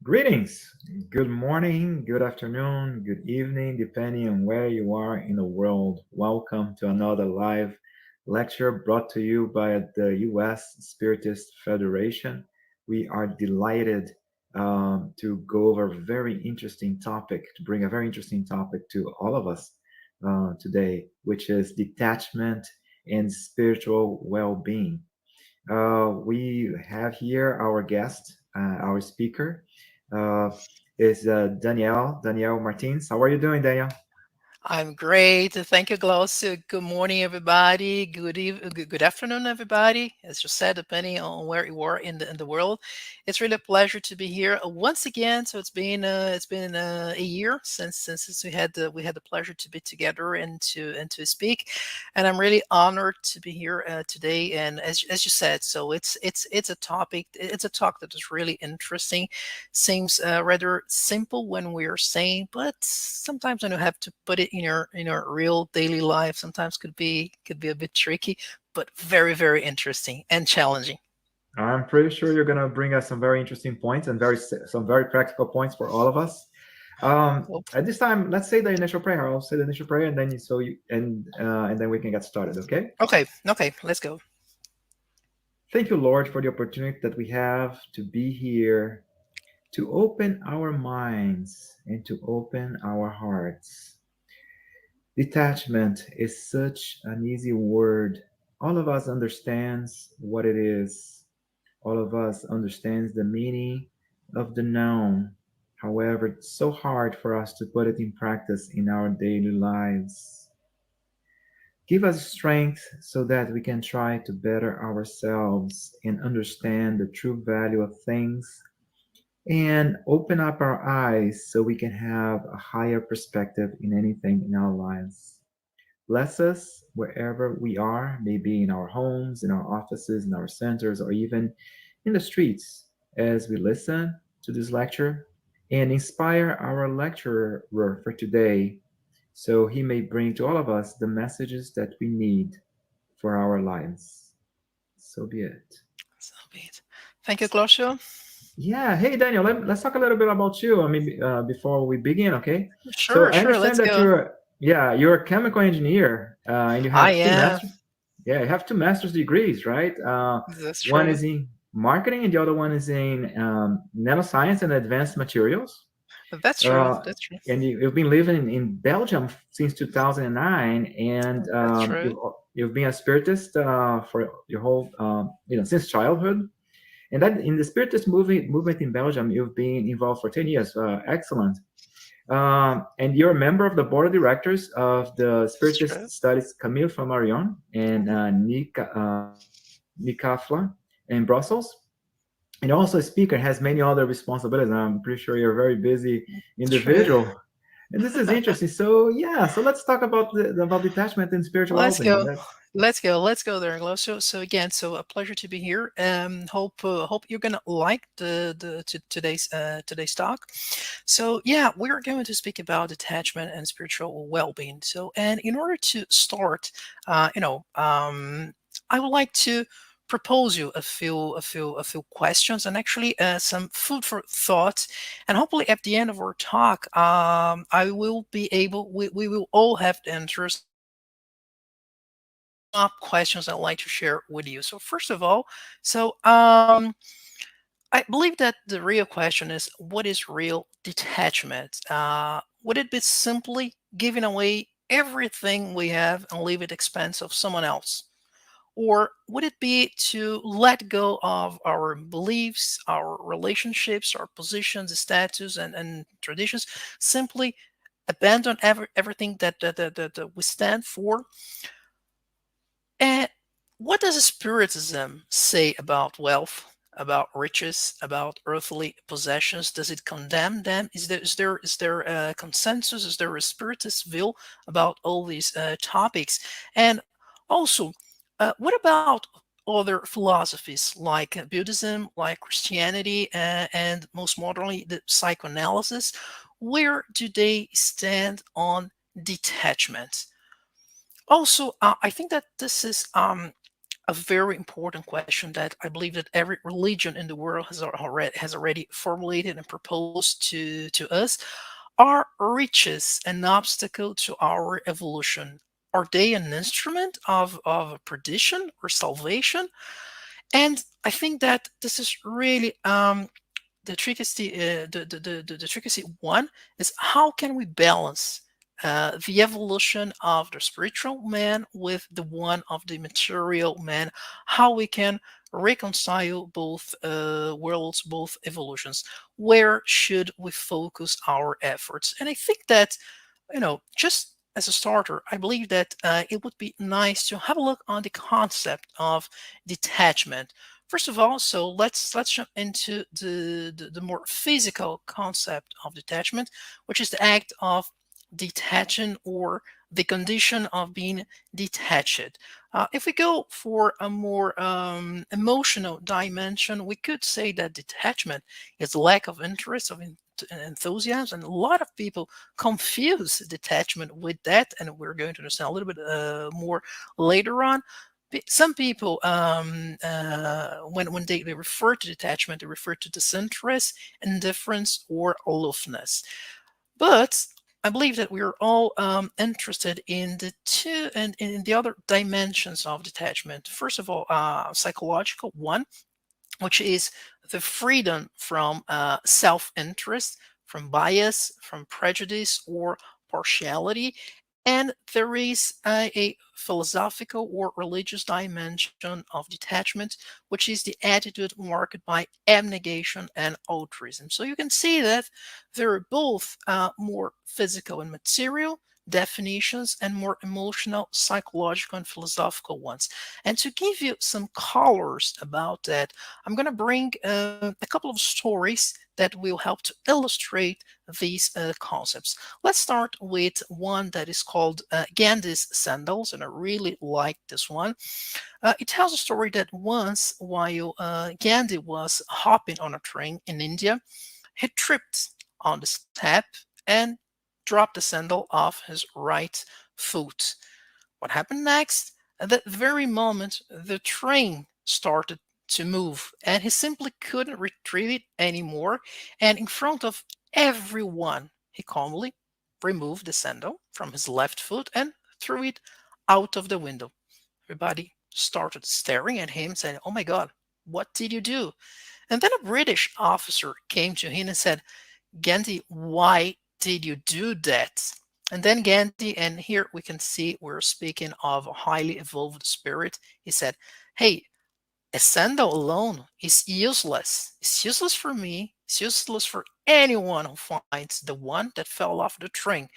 Greetings, good morning, good afternoon, good evening, depending on where you are in the world. Welcome to another live lecture brought to you by the U.S. Spiritist Federation. We are delighted to go over a very interesting topic, to bring a very interesting topic to all of us today, which is detachment and spiritual well-being. We have here our guest, our speaker, uh, is Danielle Martins. How are you doing, Danielle? I'm great. Thank you, Glaucio. Good morning, everybody. Good afternoon, everybody. As you said, depending on where you are in the world, it's really a pleasure to be here once again. So it's been a year since we had the pleasure to be together and to speak, and I'm really honored to be here today. And as you said, so it's a topic. It's a talk that is really interesting. Seems rather simple when we are saying, but sometimes when you have to put it in your real daily life, sometimes could be a bit tricky, but very interesting and challenging. I'm pretty sure you're going to bring us some very interesting points and some very practical points for all of us. Hope. At this time, let's say the initial prayer. I'll say the initial prayer, and then and then we can get started. Okay? Okay, let's go. Thank you, Lord, for the opportunity that we have to be here, to open our minds and to open our hearts. Detachment is such an easy word. All of us understands what it is. All of us understands the meaning of the noun. However, it's so hard for us to put it in practice in our daily lives. Give us strength so that we can try to better ourselves and understand the true value of things, and open up our eyes so we can have a higher perspective in anything in our lives. Bless us wherever we are, maybe in our homes, in our offices, in our centers, or even in the streets as we listen to this lecture, and inspire our lecturer for today so he may bring to all of us the messages that we need for our lives. So be it. So be it. Thank you, Glossio. Yeah. Hey, Daniel, let's talk a little bit about you. I mean, before we begin, okay? So I Sure. understand Let's that go. you're a chemical engineer, and you I have two am. masters. Yeah, you have two master's degrees, right? That's One true. is in marketing, and the other one is in nanoscience and advanced materials. That's true. Uh, That's true. and you've been living in Belgium since 2009, and That's true. you've been a spiritist for your whole, since childhood. And that in the Spiritist movement in Belgium, you've been involved for 10 years. Excellent. And you're a member of the board of directors of the That's Spiritist true. Studies Camille Flammarion and Nicafla in Brussels. And also a speaker, has many other responsibilities. I'm pretty sure you're a very busy True. individual. And this is interesting. So yeah, so let's talk about about detachment and spiritual Let's well-being. go. Let's go there, Glossio. So again, so a pleasure to be here. Hope you're gonna like today's talk. So yeah, we're going to speak about detachment and spiritual well-being. So, and in order to start, I would like to propose you a few questions, and actually some food for thought. And hopefully at the end of our talk, I will be able we will all have answers up questions I'd like to share with you. So first of all, so I believe that the real question is, what is real detachment? Would it be simply giving away everything we have and leave it at expense of someone else? Or would it be to let go of our beliefs, our relationships, our positions, status, and traditions, simply abandon everything that we stand for? And what does Spiritism say about wealth, about riches, about earthly possessions? Does it condemn them? Is there a consensus? Is there a Spiritist view about all these topics? And also, what about other philosophies like Buddhism, like Christianity, and most modernly the psychoanalysis? Where do they stand on detachment? Also, I think that this is a very important question that I believe that every religion in the world has already formulated and proposed to us. Are riches an obstacle to our evolution? Are they an instrument of perdition or salvation? And I think that this is really the trickiest the trickiest one is how can we balance the evolution of the spiritual man with the one of the material man, how we can reconcile both worlds, both evolutions. Where should we focus our efforts? And I think that, just as a starter, I believe that it would be nice to have a look on the concept of detachment. First of all, so let's jump into the more physical concept of detachment, which is the act of detaching or the condition of being detached. If we go for a more emotional dimension, we could say that detachment is lack of interest, of enthusiasm, and a lot of people confuse detachment with that, and we're going to understand a little bit more later on. Some people, when they refer to detachment, they refer to disinterest, indifference, or aloofness. But I believe that we are all interested in the two and in the other dimensions of detachment. First of all, psychological one, which is the freedom from self-interest, from bias, from prejudice, or partiality. And there is a philosophical or religious dimension of detachment, which is the attitude marked by abnegation and altruism. So you can see that there are both more physical and material definitions and more emotional, psychological, and philosophical ones. And to give you some colors about that, I'm going to bring a couple of stories that will help to illustrate these concepts. Let's start with one that is called Gandhi's Sandals, and I really like this one. It tells a story that once, while Gandhi was hopping on a train in India, he tripped on the step and dropped the sandal off his right foot. What happened next? At that very moment, the train started to move, and he simply couldn't retrieve it anymore. And in front of everyone, he calmly removed the sandal from his left foot and threw it out of the window. Everybody started staring at him, saying, "Oh my God, what did you do?" And then a British officer came to him and said, "Gandhi, why did you do that?" And then Gandhi, and here we can see we're speaking of a highly evolved spirit. He said, "Hey, a sandal alone is useless. It's useless for me. It's useless for anyone who finds the one that fell off the train.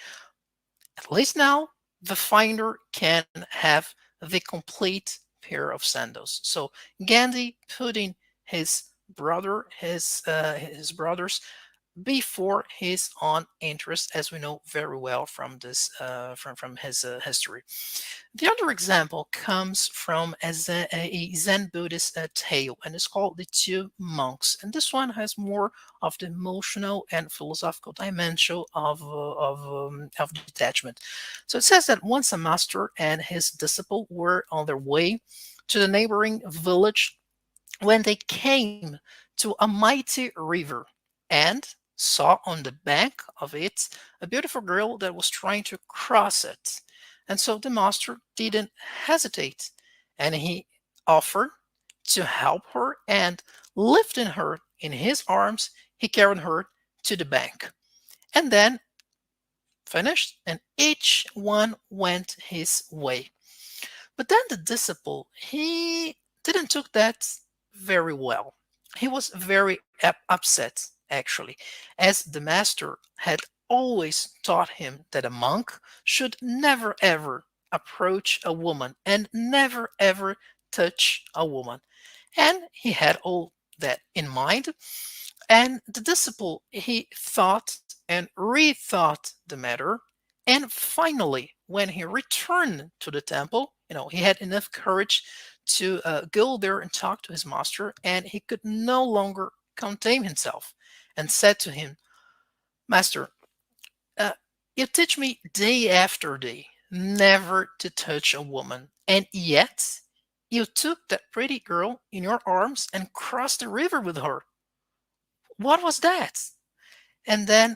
At least now the finder can have the complete pair of sandals." So Gandhi putting his his brothers before his own interest, as we know very well from this from his history. The other example comes from a Zen Buddhist tale, and it's called The Two Monks. And this one has more of the emotional and philosophical dimension of detachment. So it says that once a master and his disciple were on their way to the neighboring village when they came to a mighty river and saw on the bank of it a beautiful girl that was trying to cross it. And so the master didn't hesitate, and he offered to help her, and lifting her in his arms, he carried her to the bank. And then finished, and each one went his way. But then the disciple, he didn't took that very well. He was very upset, actually, as the master had always taught him that a monk should never ever approach a woman and never ever touch a woman. And he had all that in mind. And the disciple, he thought and rethought the matter. And finally, when he returned to the temple, he had enough courage to go there and talk to his master, and he could no longer contain himself and said to him, Master, uh, you teach me day after day never to touch a woman, and yet you took that pretty girl in your arms and crossed the river with her. What was that? And then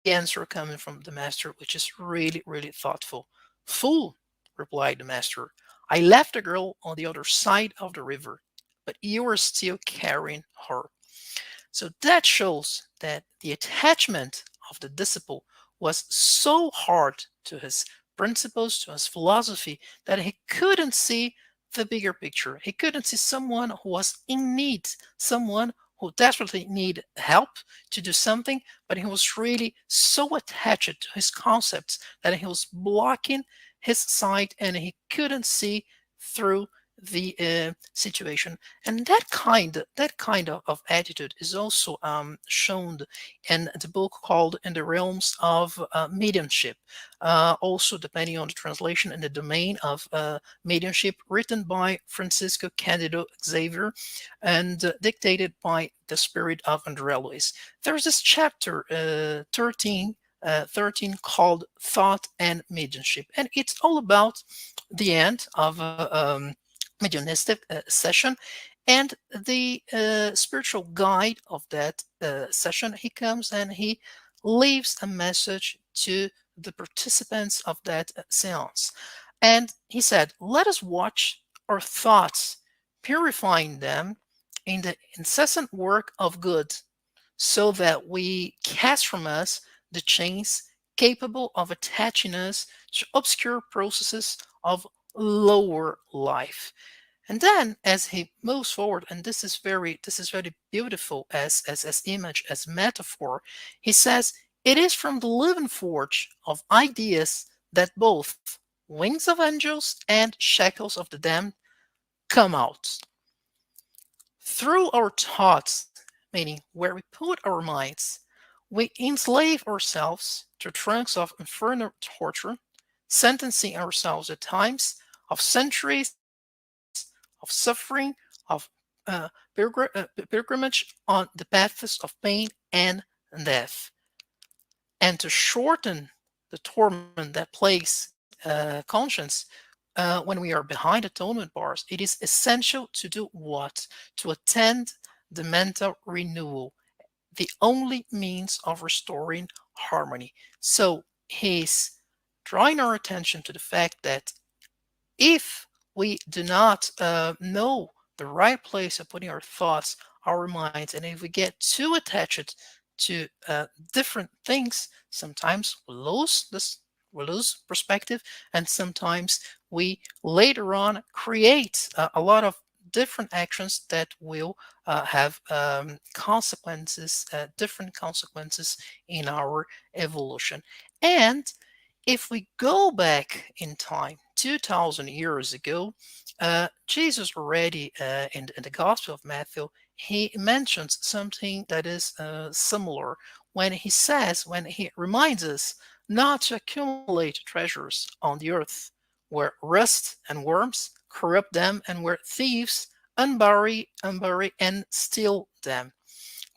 the answer coming from the master, which is really, really thoughtful. Fool, replied the master, I left the girl on the other side of the river, but you are still carrying her. So that shows that the attachment of the disciple was so hard to his principles, to his philosophy, that he couldn't see the bigger picture. He couldn't see someone who was in need, someone who desperately needed help to do something, but he was really so attached to his concepts that he was blocking his sight and he couldn't see through the situation. And that kind of attitude is also shown in the book called In the Realms of Mediumship, also depending on the translation, in the domain of mediumship, written by Francisco Candido Xavier and dictated by the spirit of Andrea Luis. There's this chapter 13 called Thought and Mediumship, and it's all about the end of mediumistic session, and the spiritual guide of that session, he comes and he leaves a message to the participants of that seance. And he said, let us watch our thoughts, purifying them in the incessant work of good, so that we cast from us the chains capable of attaching us to obscure processes of lower life. And then as he moves forward, and this is very beautiful as image, as metaphor, he says, it is from the living forge of ideas that both wings of angels and shackles of the damned come out. Through our thoughts, meaning where we put our minds, we enslave ourselves to trunks of infernal torture, sentencing ourselves at times of centuries of suffering, of pilgrimage on the paths of pain and death. And to shorten the torment that plagues conscience when we are behind atonement bars, it is essential to do what? To attend the mental renewal, the only means of restoring harmony. So he's drawing our attention to the fact that if we do not know the right place of putting our thoughts, our minds, and if we get too attached to different things, sometimes we lose perspective, and sometimes we later on create a lot of different actions that will have consequences, different consequences in our evolution. And if we go back in time, 2000 years ago, Jesus already in the Gospel of Matthew, he mentions something that is similar when he says, when he reminds us not to accumulate treasures on the earth where rust and worms corrupt them and where thieves unbury and steal them,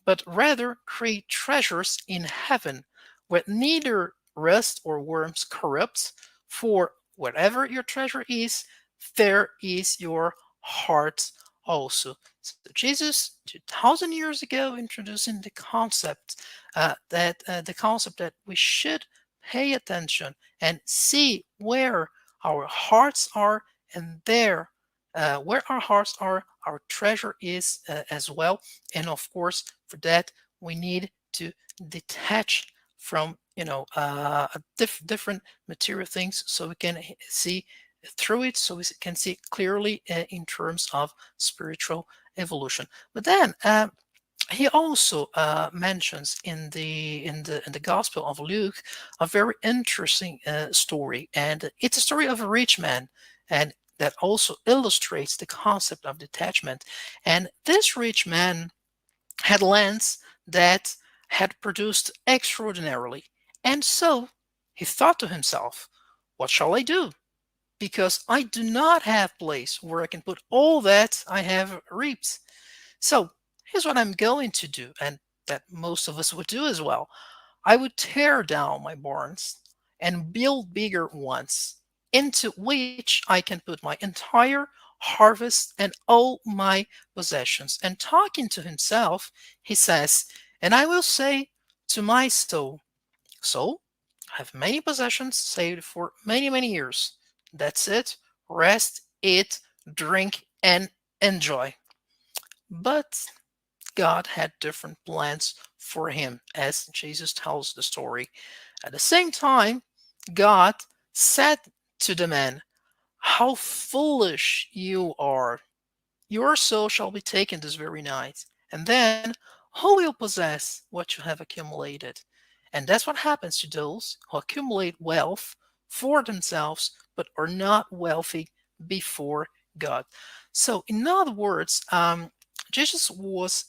but rather create treasures in heaven where neither rust or worms corrupt. For wherever your treasure is, there is your heart also. So Jesus, 2,000 years ago, introducing the concept that we should pay attention and see where our hearts are, and there, where our hearts are, our treasure is as well. And of course, for that, we need to detach from different material things, so we can see through it, so we can see clearly in terms of spiritual evolution. But then he also mentions in the Gospel of Luke a very interesting story, and it's a story of a rich man, and that also illustrates the concept of detachment. And this rich man had lands that had produced extraordinarily, and so he thought to himself, "What shall I do? Because I do not have place where I can put all that I have reaped. So here's what I'm going to do," and that most of us would do as well. "I would tear down my barns and build bigger ones, into which I can put my entire harvest and all my possessions." And talking to himself, he says, "And I will say to my soul, so I have many possessions saved for many, many years. That's it. Rest, eat, drink, and enjoy." But God had different plans for him, as Jesus tells the story. At the same time, God said to the man, "How foolish you are! Your soul shall be taken this very night. And then who will possess what you have accumulated?" And that's what happens to those who accumulate wealth for themselves but are not wealthy before God. So, in other words, Jesus was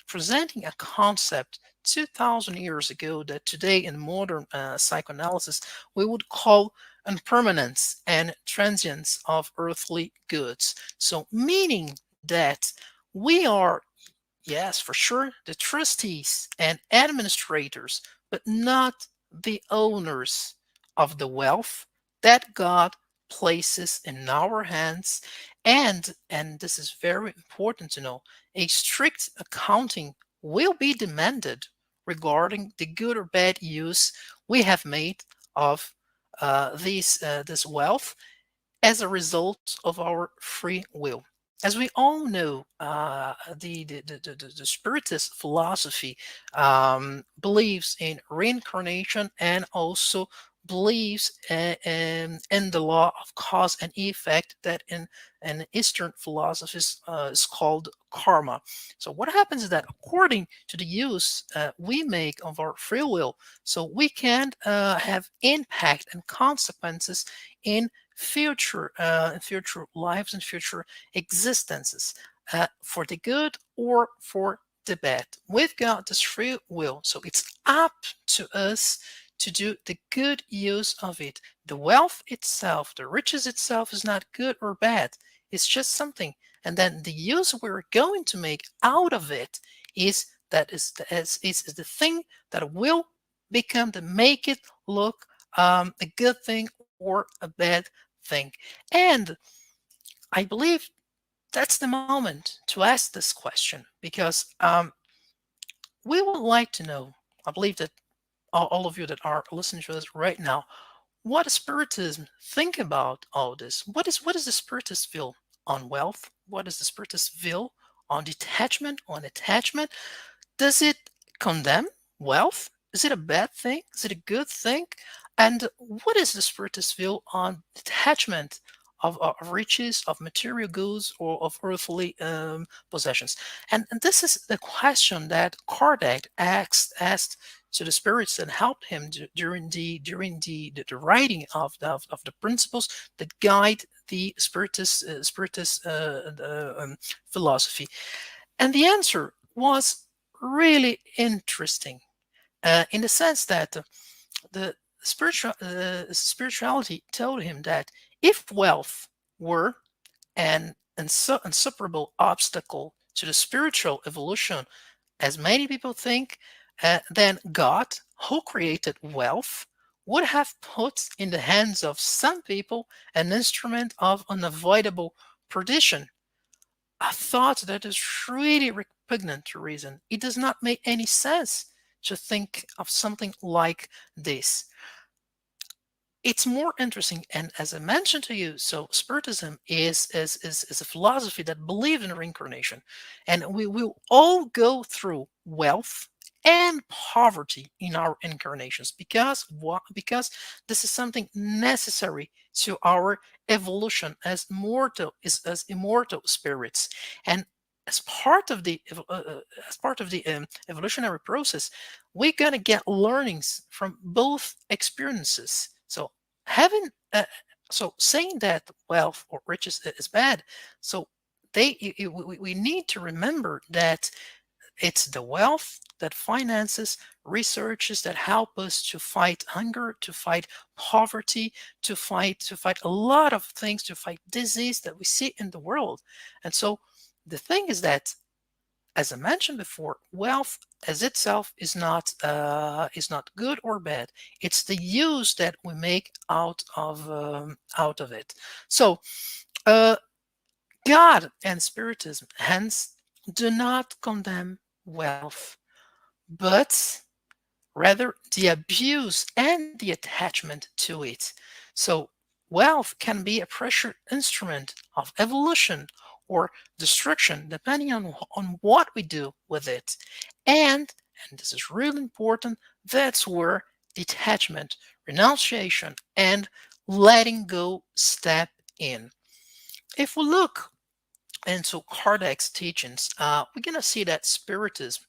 presenting a concept 2,000 years ago that today in modern psychoanalysis we would call impermanence and transience of earthly goods. So, meaning that we are, yes, for sure, the trustees and administrators, but not the owners of the wealth that God places in our hands. And this is very important to know, a strict accounting will be demanded regarding the good or bad use we have made of this wealth as a result of our free will. As we all know, the Spiritist philosophy believes in reincarnation and also believes in the law of cause and effect that in Eastern philosophies is called karma. So what happens is that according to the use we make of our free will, so we can have impact and consequences in future lives and future existences, for the good or for the bad. We've got this free will, so it's up to us to do the good use of it. The wealth itself, the riches itself, is not good or bad. It's just something, and then the use we're going to make out of it is the thing that will become to make it look a good thing or a bad thing. And I believe that's the moment to ask this question, because we would like to know. I believe that all of you that are listening to us right now, what does Spiritism think about all this? What is the Spiritist view on wealth? What is the Spiritist view on detachment, on attachment? Does it condemn wealth? Is it a bad thing? Is it a good thing? And what is the Spiritist view on detachment of riches, of material goods, or of earthly possessions? And this is the question that Kardec asked to the spirits that helped him during the writing of the principles that guide the spiritist philosophy. And the answer was really interesting, in the sense that the spirituality told him that if wealth were an insuperable obstacle to the spiritual evolution, as many people think, then God, who created wealth, would have put in the hands of some people an instrument of unavoidable perdition. A thought that is really repugnant to reason. It does not make any sense to think of something like this. It's more interesting, and as I mentioned to you, so Spiritism is a philosophy that believes in reincarnation, and we will all go through wealth and poverty in our incarnations. Because what? Because this is something necessary to our evolution as immortal spirits. And as part of the evolutionary process, we're gonna get learnings from both experiences. So having so saying that wealth or riches is bad, so we need to remember that it's the wealth that finances researches that help us to fight hunger, to fight poverty, to fight a lot of things, to fight disease that we see in the world. And so the thing is that, as I mentioned before, wealth as itself is not good or bad. It's the use that we make out of it. So uh, God and Spiritism hence do not condemn wealth, but rather the abuse and the attachment to it. So, wealth can be a pressure instrument of evolution or destruction, depending on what we do with it. And this is really important, that's where detachment, renunciation, and letting go step in. If we look into Kardec's teachings, we're going to see that Spiritism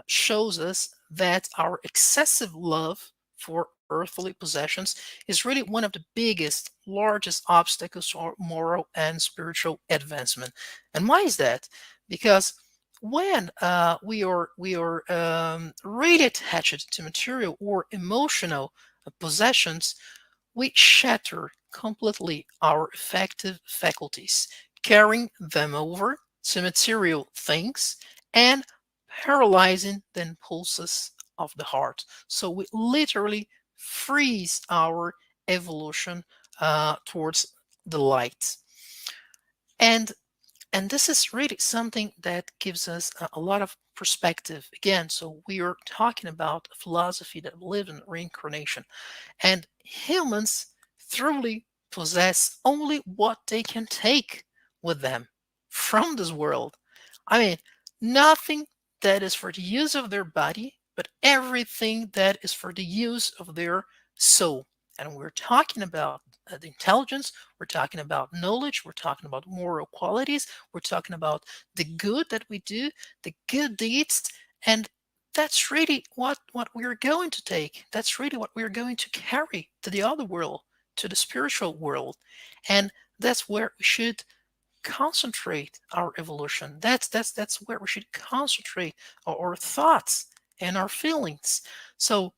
shows us that our excessive love for earthly possessions is really one of the biggest, largest obstacles to our moral and spiritual advancement. And why is that? Because when we are really attached to material or emotional possessions, we shatter completely our affective faculties, carrying them over to material things and paralyzing the impulses of the heart. So we literally freeze our evolution towards the light. And and this is really something that gives us a lot of perspective. Again, so we are talking about a philosophy that believes in reincarnation. And humans truly possess only what they can take with them from this world. I mean, nothing that is for the use of their body, but everything that is for the use of their soul. And we're talking about the intelligence, we're talking about knowledge, we're talking about moral qualities, we're talking about the good that we do, the good deeds, and that's really what we're going to take. That's really what we're going to carry to the other world, to the spiritual world. And that's where we should concentrate our evolution. That's where we should concentrate our thoughts and our feelings. So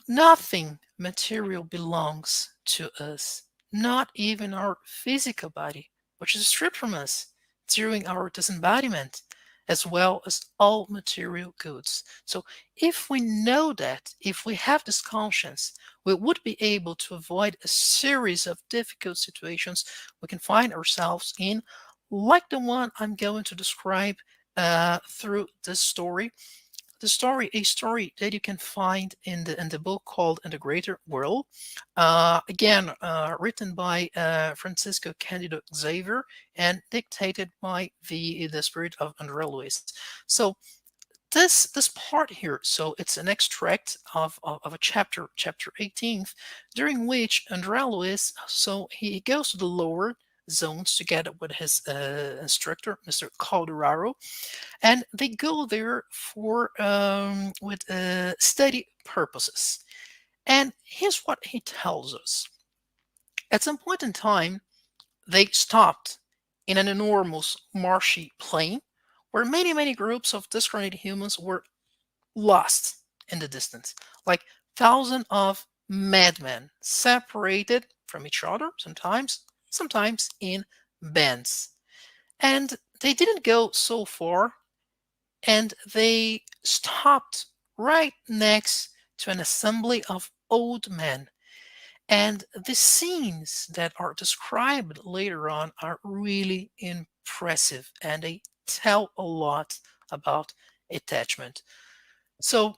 nothing material belongs to us, not even our physical body, which is stripped from us during our disembodiment, as well as all material goods. So, if we know that, if we have this conscience, we would be able to avoid a series of difficult situations we can find ourselves in, like the one I'm going to describe through this story. A story that you can find in the book called "In the Greater World," again written by Francisco Candido Xavier and dictated by the spirit of André Luis. So this part here, so it's an extract of a chapter 18th, during which André Luis, so he goes to the lower zones together with his instructor, Mr. Calderaro, and they go there for with study purposes. And here's what he tells us: at some point in time, they stopped in an enormous marshy plain where many groups of discarnate humans were lost in the distance, like thousands of madmen separated from each other, sometimes in bands. And they didn't go so far, and they stopped right next to an assembly of old men. And the scenes that are described later on are really impressive, and they tell a lot about attachment. So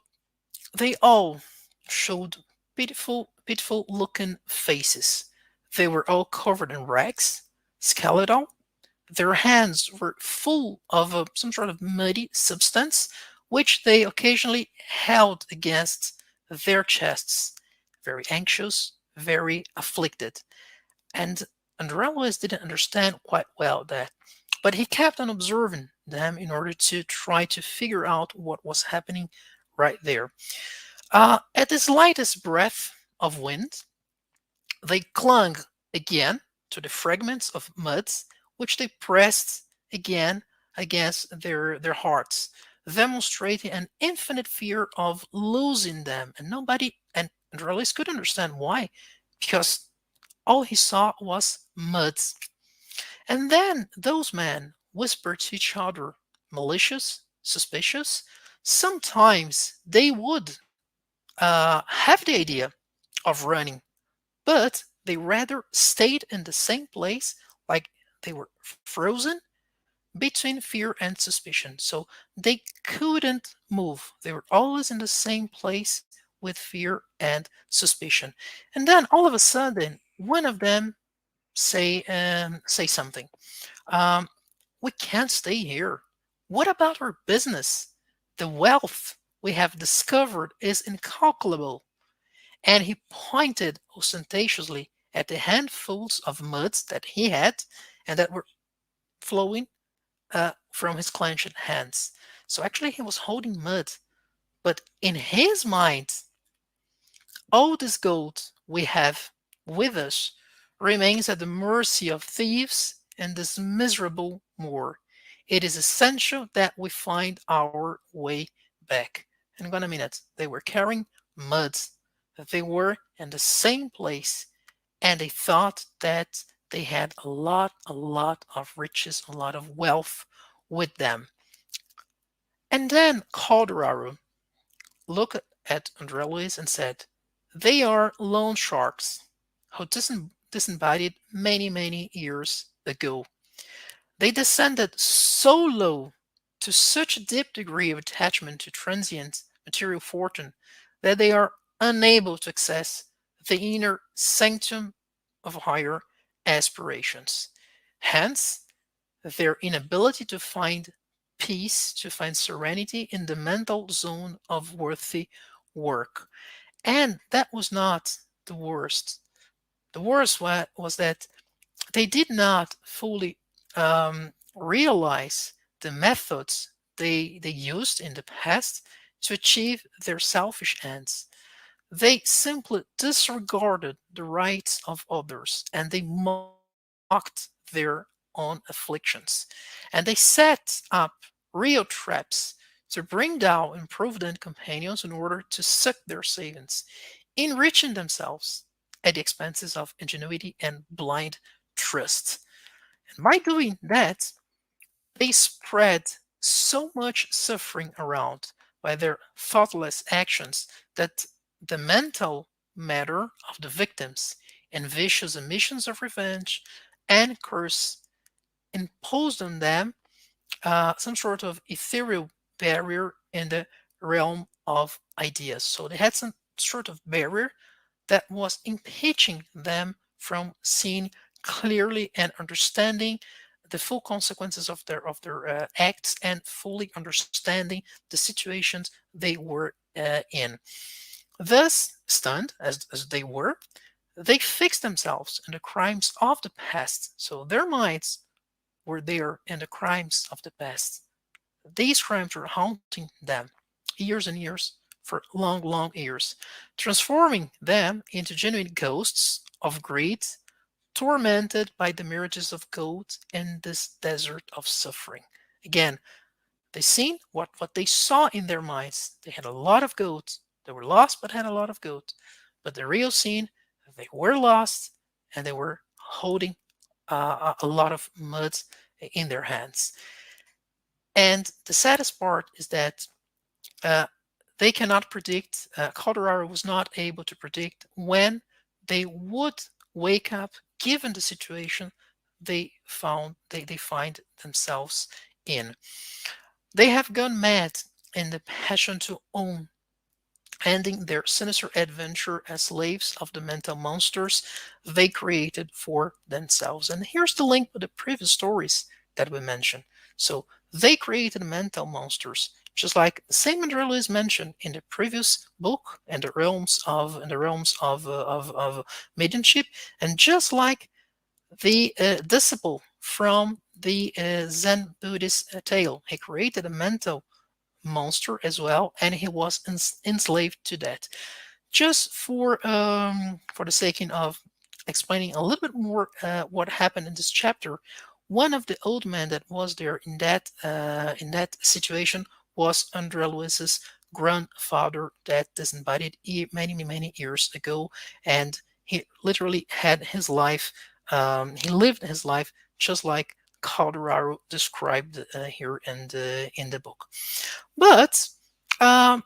they all showed pitiful looking faces. They were all covered in rags, skeletal. Their hands were full of some sort of muddy substance, which they occasionally held against their chests, very anxious, very afflicted. And Andrelis didn't understand quite well that, but he kept on observing them in order to try to figure out what was happening right there. At the slightest breath of wind, they clung again to the fragments of muds, which they pressed again against their hearts, demonstrating an infinite fear of losing them. And nobody, and Andrelis could understand why, because all he saw was muds. And then those men whispered to each other, malicious, suspicious. Sometimes they would have the idea of running, but they rather stayed in the same place, like they were frozen between fear and suspicion. So they couldn't move. They were always in the same place with fear and suspicion. And then all of a sudden, one of them say something. Um, we can't stay here. What about our business? The wealth we have discovered is incalculable. And he pointed ostentatiously at the handfuls of muds that he had and that were flowing from his clenched hands. So actually, he was holding mud, but in his mind, all this gold we have with us remains at the mercy of thieves and this miserable Moor. It is essential that we find our way back. And in a minute, they were carrying mud. They were in the same place, and they thought that they had a lot of riches, a lot of wealth with them. And then Calderaro looked at Andrelis and said, they are loan sharks who disembodied many years ago. They descended so low to such a deep degree of attachment to transient material fortune that they are unable to access the inner sanctum of higher aspirations. Hence, their inability to find peace, to find serenity in the mental zone of worthy work. And that was not the worst. The worst was that they did not fully realize the methods they used in the past to achieve their selfish ends. They simply disregarded the rights of others and they mocked their own afflictions. And they set up real traps to bring down improvident companions in order to suck their savings, enriching themselves at the expenses of ingenuity and blind trust. And by doing that, they spread so much suffering around by their thoughtless actions that the mental matter of the victims and vicious emissions of revenge and curse imposed on them some sort of ethereal barrier in the realm of ideas. So they had some sort of barrier that was impeding them from seeing clearly and understanding the full consequences of their acts and fully understanding the situations they were in. Thus, stunned as they were, they fixed themselves in the crimes of the past. So their minds were there in the crimes of the past. These crimes were haunting them years and years for long years, transforming them into genuine ghosts of greed, tormented by the mirages of gold in this desert of suffering. Again, they seen what they saw in their minds. They had a lot of gold. They were lost, but had a lot of gold. But the real scene, they were lost, and they were holding a lot of mud in their hands. And the saddest part is that uh, they cannot predict, Colorado was not able to predict when they would wake up given the situation they find themselves in. They have gone mad in the passion to own, ending their sinister adventure as slaves of the mental monsters they created for themselves. And here's the link with the previous stories that we mentioned. So they created mental monsters just like the same Andrea is mentioned in the previous book, in the realms of mediumship, and just like the disciple from the Zen Buddhist tale, he created a mental monster as well, and he was enslaved to that. Just for the sake of explaining a little bit more what happened in this chapter, one of the old men that was there in that situation was Andrea Luis's grandfather that disembodied many years ago, and he literally had his life. He lived his life just like Colorado described here in the book. But um,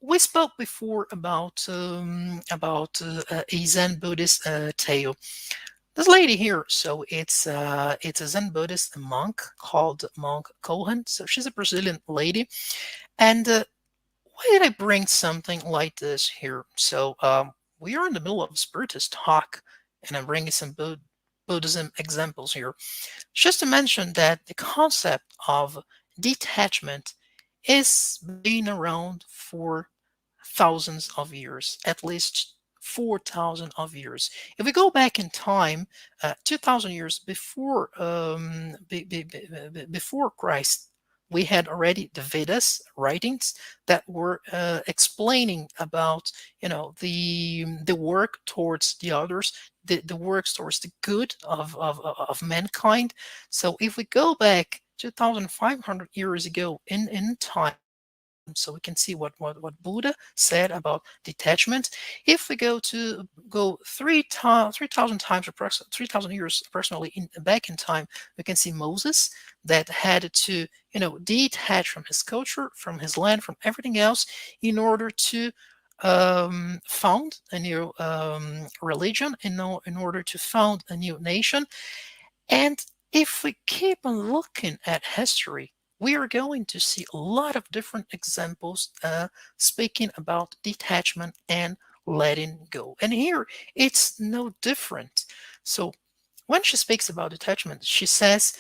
we spoke before about a Zen Buddhist tale. This lady here, so it's a Zen Buddhist monk called Monk Cohen. So she's a Brazilian lady, and why did I bring something like this here? So we are in the middle of a spiritist talk, and I'm bringing some Buddhism examples here, just to mention that the concept of detachment is being around for thousands of years, at least 4,000 of years. If we go back in time, 2,000 years before before Christ, we had already the Vedas writings that were explaining about the work towards the others, the works towards the good of mankind. So if we go back 2,500 years ago in time, so we can see what Buddha said about detachment. If we go 3,000 times, approximately 3,000 years approximately back in time, we can see Moses that had to detach from his culture, from his land, from everything else in order to found a new religion, in order to found a new nation. And if we keep on looking at history, we are going to see a lot of different examples speaking about detachment and letting go. And here it's no different. So when she speaks about detachment, she says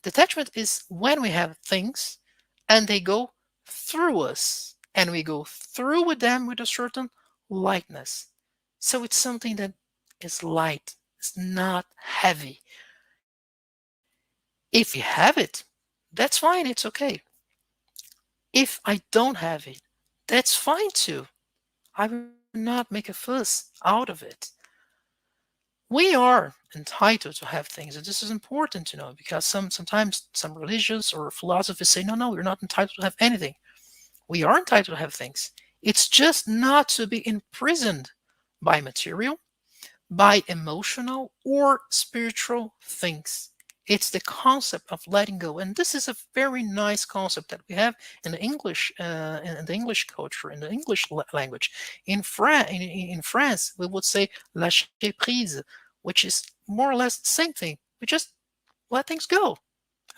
detachment is when we have things and they go through us and we go through with them with a certain lightness. So it's something that is light, it's not heavy. If we have it, that's fine, it's okay. If I don't have it, that's fine too. I will not make a fuss out of it. We are entitled to have things, and this is important to know because sometimes some religions or philosophies say, no, no, you're not entitled to have anything. We are entitled to have things. It's just not to be imprisoned by material, by emotional or spiritual things. It's the concept of letting go, and this is a very nice concept that we have in the English culture, in the English language. In France, we would say lâcher prise, which is more or less the same thing. We just let things go,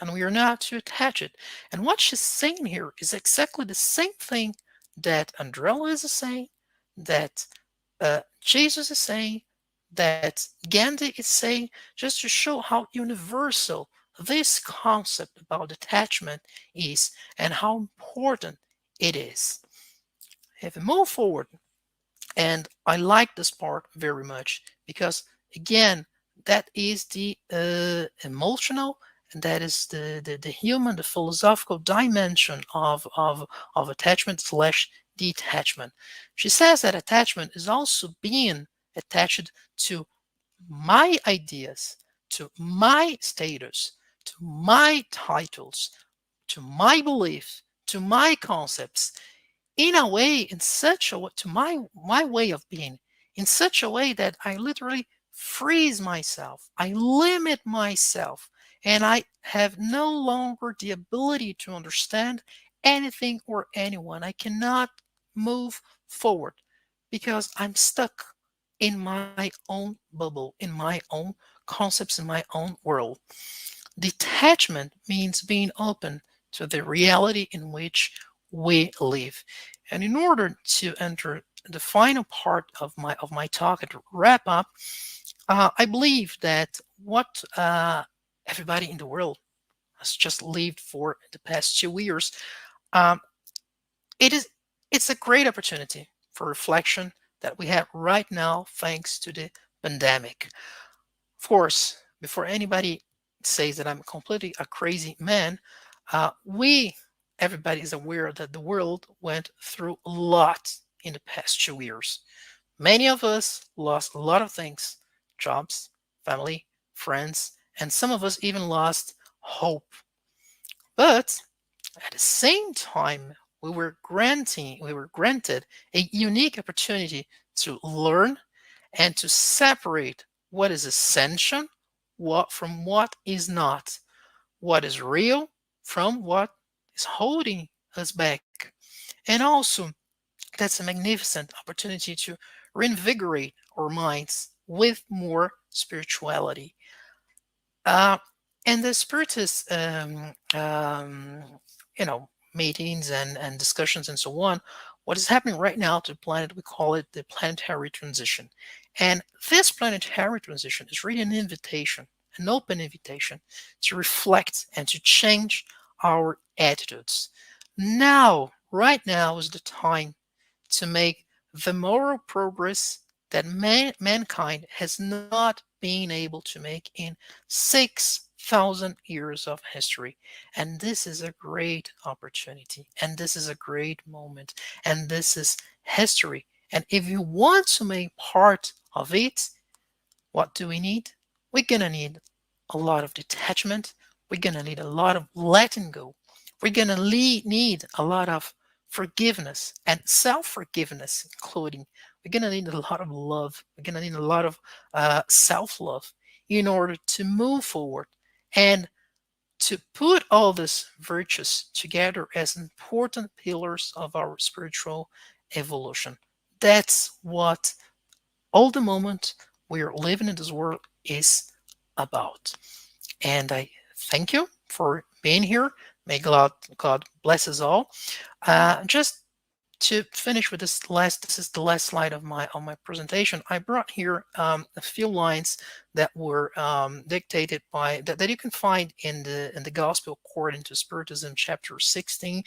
and we are not to attach it. And what she's saying here is exactly the same thing that Andrella is saying, that Jesus is saying, that Gandhi is saying, just to show how universal this concept about detachment is and how important it is. If we move forward, and I like this part very much because, again, that is the emotional, and that is the human, the philosophical dimension of attachment slash detachment. She says that attachment is also being attached to my ideas, to my status, to my titles, to my beliefs, to my concepts, in a way, in such a way, to my way of being, in such a way that I literally freeze myself, I limit myself, and I have no longer the ability to understand anything or anyone. I cannot move forward because I'm stuck in my own bubble, in my own concepts, in my own world. Detachment means being open to the reality in which we live. And in order to enter the final part of my talk and to wrap up, I believe that what everybody in the world has just lived for the past 2 years, Um, it is it's a great opportunity for reflection that we have right now thanks to the pandemic. Of course, before anybody says that I'm completely a crazy man, we everybody is aware that the world went through a lot in the past 2 years. Many of us lost a lot of things: jobs, family, friends, and some of us even lost hope. But at the same time, we were granted a unique opportunity to learn and to separate what is essential from what is not, what is real from what is holding us back. And also, that's a magnificent opportunity to reinvigorate our minds with more spirituality. Uh, and the spiritist, meetings and discussions and so on, what is happening right now to the planet, we call it the planetary transition. And this planetary transition is really an invitation, an open invitation to reflect and to change our attitudes. Now, right now is the time to make the moral progress that mankind has not been able to make in 6,000 years of history. And this is a great opportunity. And this is a great moment. And this is history. And if you want to make part of it, what do we need? We're going to need a lot of detachment. We're going to need a lot of letting go. We're going to need a lot of forgiveness and self forgiveness, including. We're going to need a lot of love. We're going to need a lot of self love in order to move forward and to put all these virtues together as important pillars of our spiritual evolution. That's what all the moment we are living in this world is about. And I thank you for being here. May God bless us all. Just to finish with this is the last slide of my presentation. I brought here a few lines that were dictated by that you can find in the Gospel according to Spiritism, chapter 16,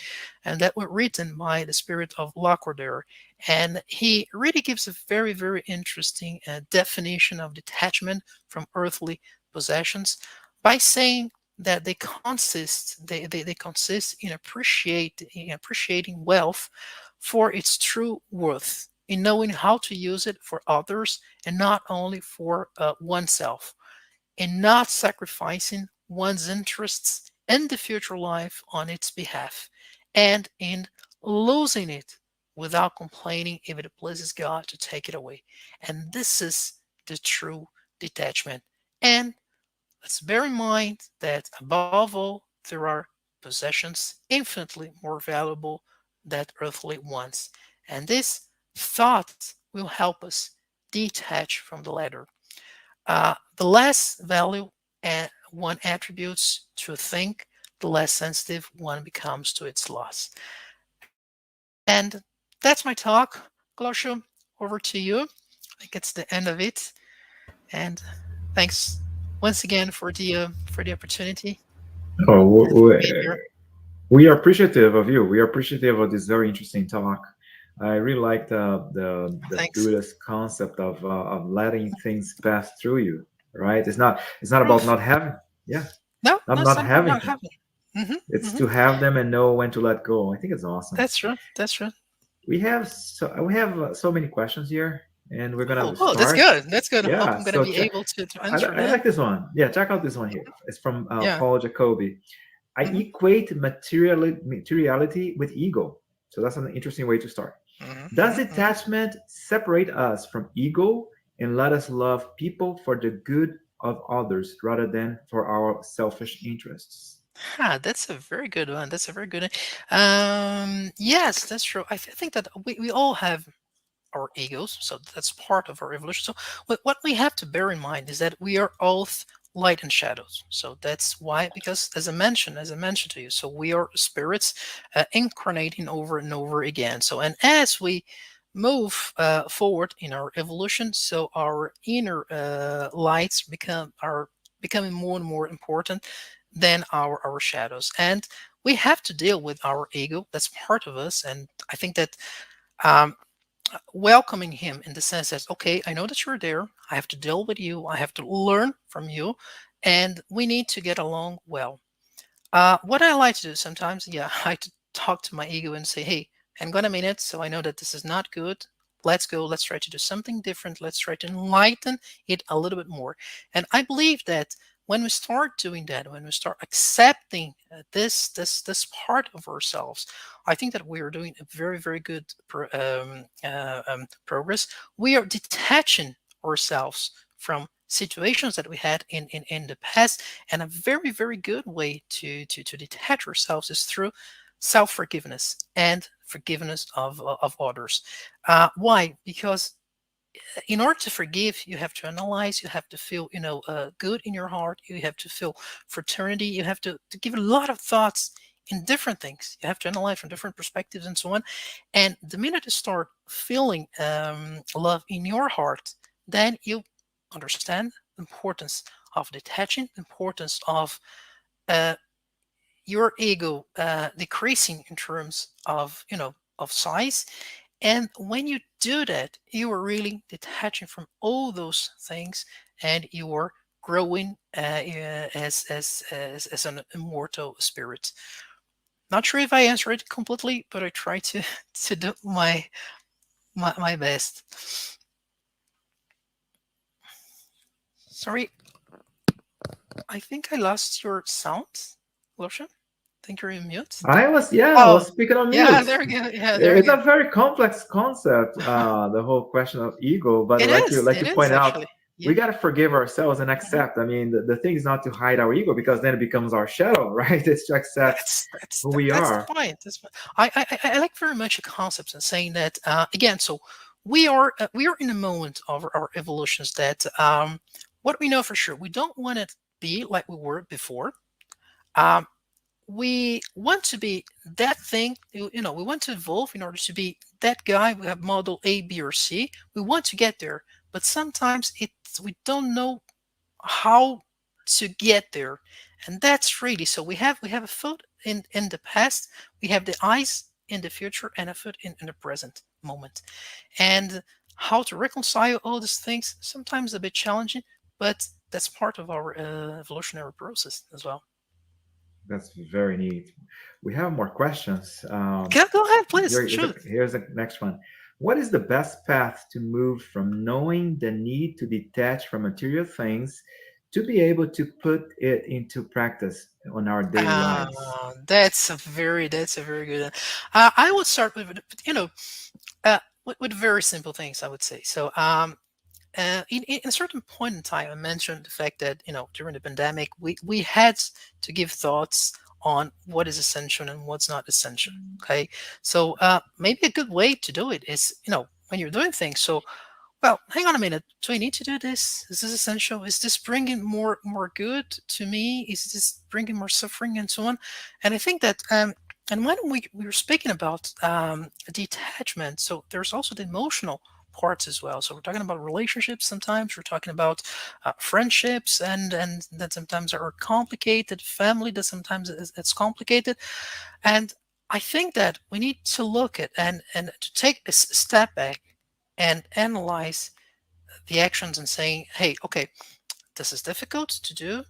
and that were written by the Spirit of Lacordaire. And he really gives a very interesting definition of detachment from earthly possessions by saying that they consist in appreciating wealth for its true worth, in knowing how to use it for others and not only for oneself, in not sacrificing one's interests in the future life on its behalf, and in losing it without complaining if it pleases God to take it away. And this is the true detachment. And let's bear in mind that above all, there are possessions infinitely more valuable than earthly ones. And this thought will help us detach from the latter. The less value one attributes to a thing, the less sensitive one becomes to its loss. And that's my talk. Glosio, over to you. I think it's the end of it. And thanks once again for the opportunity Oh, and for being here. we are appreciative of you. We are appreciative of this very interesting talk. I really like the Thanks. Buddhist concept of letting things pass through you. Right? It's not about Proof. not having. Yeah, No, no, not it's not about having not things. having. Hmm. It's Hmm. to have them and know when to let go. I think it's awesome. That's true. That's true. We have so many questions here, and we're gonna Oh, that's start. good. That's good. I hope Yeah. I'm gonna So be able to answer I that. like this one. Yeah, check out this one here. It's from Yeah. Paul Jacoby. I Hmm. equate materiality with ego. So that's an interesting way to start. Hmm. Does Hmm. Hmm. detachment separate us from ego and let us love people for the good of others rather than for our selfish interests? That's a very good one. That's a very good one. Yes, that's true. I think that we all have our egos, so that's part of our evolution. So what we have to bear in mind is that we are both light and shadows. So that's why, because as I mentioned to you, so we are spirits incarnating over and over again. So and as we move forward in our evolution, so our inner lights become are becoming more and more important than our shadows. And we have to deal with our ego. That's part of us. And I think that um, welcoming him in the sense that, okay, I know that you're there. I have to deal with you. I have to learn from you. And we need to get along well. What I like to do sometimes, yeah, I like to talk to my ego and say, hey, I'm gonna mean it, so I know that this is not good. Let's go. Let's try to do something different. Let's try to enlighten it a little bit more. And I believe that when we start doing that, when we start accepting this part of ourselves, I think that we are doing a very very good progress. We are detaching ourselves from situations that we had in the past, and a very very good way to detach ourselves is through self-forgiveness and forgiveness of others. Why? Because in order to forgive, you have to analyze, you have to feel, good in your heart, you have to feel fraternity, you have to give a lot of thoughts in different things. You have to analyze from different perspectives and so on. And the minute you start feeling love in your heart, then you understand the importance of detaching, the importance of uh, your ego decreasing in terms of of size. And when you do that, you are really detaching from all those things, and you are growing as an immortal spirit. Not sure if I answered it completely, but I try to to do my best. Sorry, I think I lost your sound, Lucian. I think you're in mute. I Oh, was speaking on yeah, mute. there we go. Yeah, there we It's go. a very complex concept, the whole question of ego. But like It you is point out, actually. we Yeah. got to forgive ourselves and Mhm. accept. I mean, the thing is not to hide our ego, because then it becomes our shadow, right? It's to accept who we That's the are. point. That's I like very much the concepts and saying that again. So we are in a moment of our evolutions that what we know for sure, we don't want to be like we were before. Um, we want to be that thing. We want to evolve in order to be that guy. We have model A, B, or C. We want to get there, but sometimes we don't know how to get there. And that's really, so we have a foot in the past, we have the eyes in the future, and a foot in the present moment. And how to reconcile all these things, sometimes a bit challenging, but that's part of our evolutionary process as well. That's very neat. We have more questions. Go ahead, please shoot. Here's the next one. What is the best path to move from knowing the need to detach from material things to be able to put it into practice on our daily lives? That's a very good I would start with with very simple things, I would say. So in a certain point in time, I mentioned the fact that during the pandemic, we had to give thoughts on what is essential and what's not essential. Okay, so maybe a good way to do it is when you're doing things. So well, hang on a minute. Do I need to do this? Is this essential? Is this bringing more good to me? Is this bringing more suffering and so on? And I think that and when we were speaking about detachment, so there's also the emotional parts as well. So we're talking about relationships. Sometimes we're talking about friendships, and that sometimes are complicated. Family that sometimes it's complicated, and I think that we need to look at and to take a step back and analyze the actions and saying, hey, okay, this is difficult to do.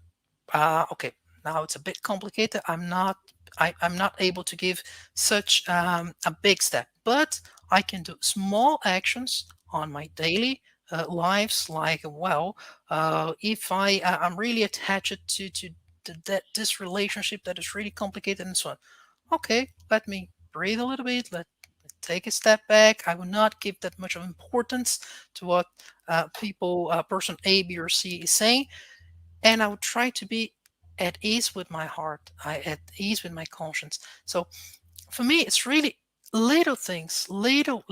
Okay, now it's a bit complicated. I'm not able to give such a big step, but I can do small actions on my daily lives, like, well, if I'm really attached to that this relationship that is really complicated and so on. Okay, let me breathe a little bit. Let take a step back. I will not give that much of importance to what person A, B, or C is saying, and I would try to be at ease with my heart, at ease with my conscience. So for me, it's really little things, little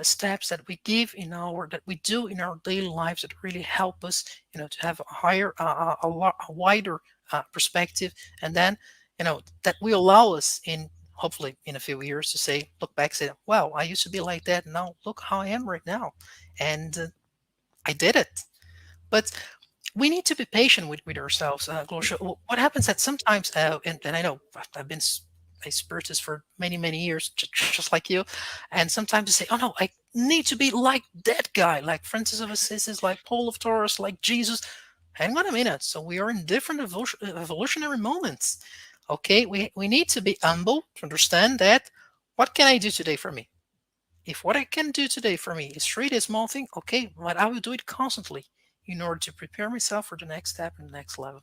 steps that we give in our that we do in our daily lives that really help us, to have a higher, a wider perspective, and then that will allow us in hopefully in a few years to say, look back, say, wow, I used to be like that, now look how I am right now, and I did it. But we need to be patient with ourselves, Gloria. What happens that sometimes, and I know I've been a spiritist for many, many years, just like you. And sometimes they say, "Oh no, I need to be like that guy, like Francis of Assisi, like Paul of Taurus, like Jesus." Hang on a minute. So we are in different evolutionary moments. Okay, we need to be humble to understand that what can I do today for me? If what I can do today for me is really a small thing, okay, but I will do it constantly in order to prepare myself for the next step and the next level.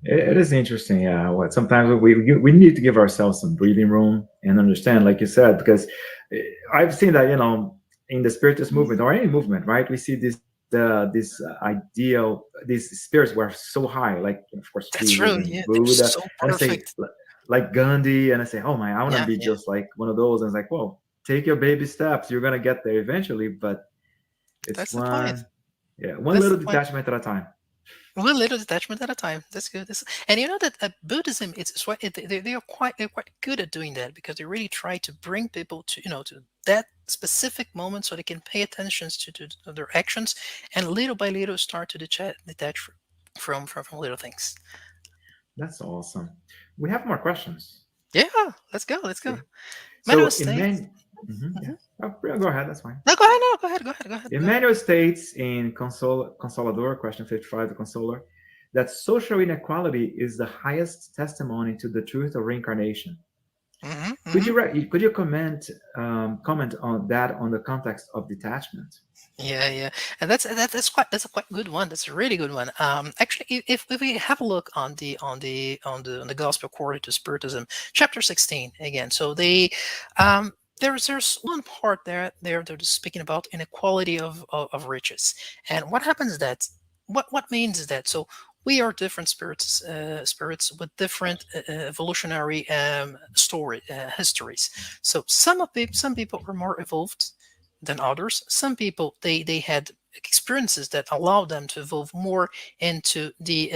It is interesting. Yeah, what sometimes we need to give ourselves some breathing room and understand, like you said, because I've seen that in the spiritist movement or any movement, right? We see this ideal, these spirits were so high, like of course That's Jesus true. and Yeah, they're Buddha, so and I say perfect. like Gandhi, and I say, oh my, I want to Yeah, be yeah, just like one of those. And it's like, well, take your baby steps. You're gonna get there eventually, but it's that's the point. one That's little the point. detachment at a time. One little detachment at a time. That's good. And you know that Buddhism, it's what they're quite good at doing that because they really try to bring people to to that specific moment so they can pay attention to their actions and little by little start to detach from little things. That's awesome. We have more questions. Yeah, let's go. Let's go. Okay. Manuel So states. yeah. Mhm. Oh, yeah, go ahead. That's fine. No, go ahead. No, go ahead. Go ahead. Go ahead. Go ahead. Emmanuel states in Consolador, question 55, the Consoler, that social inequality is the highest testimony to the truth of reincarnation. Hmm. Could Hmm. you comment on that on the context of detachment? Yeah, yeah, and that's a quite good one. That's a really good one. Actually, if we have a look on the Gospel according to Spiritism, chapter 16 again. So there's one part there they're just speaking about inequality of riches, and what happens is that what means is that we are different spirits with different evolutionary histories. So some people are more evolved than others. Some people they had experiences that allowed them to evolve more into the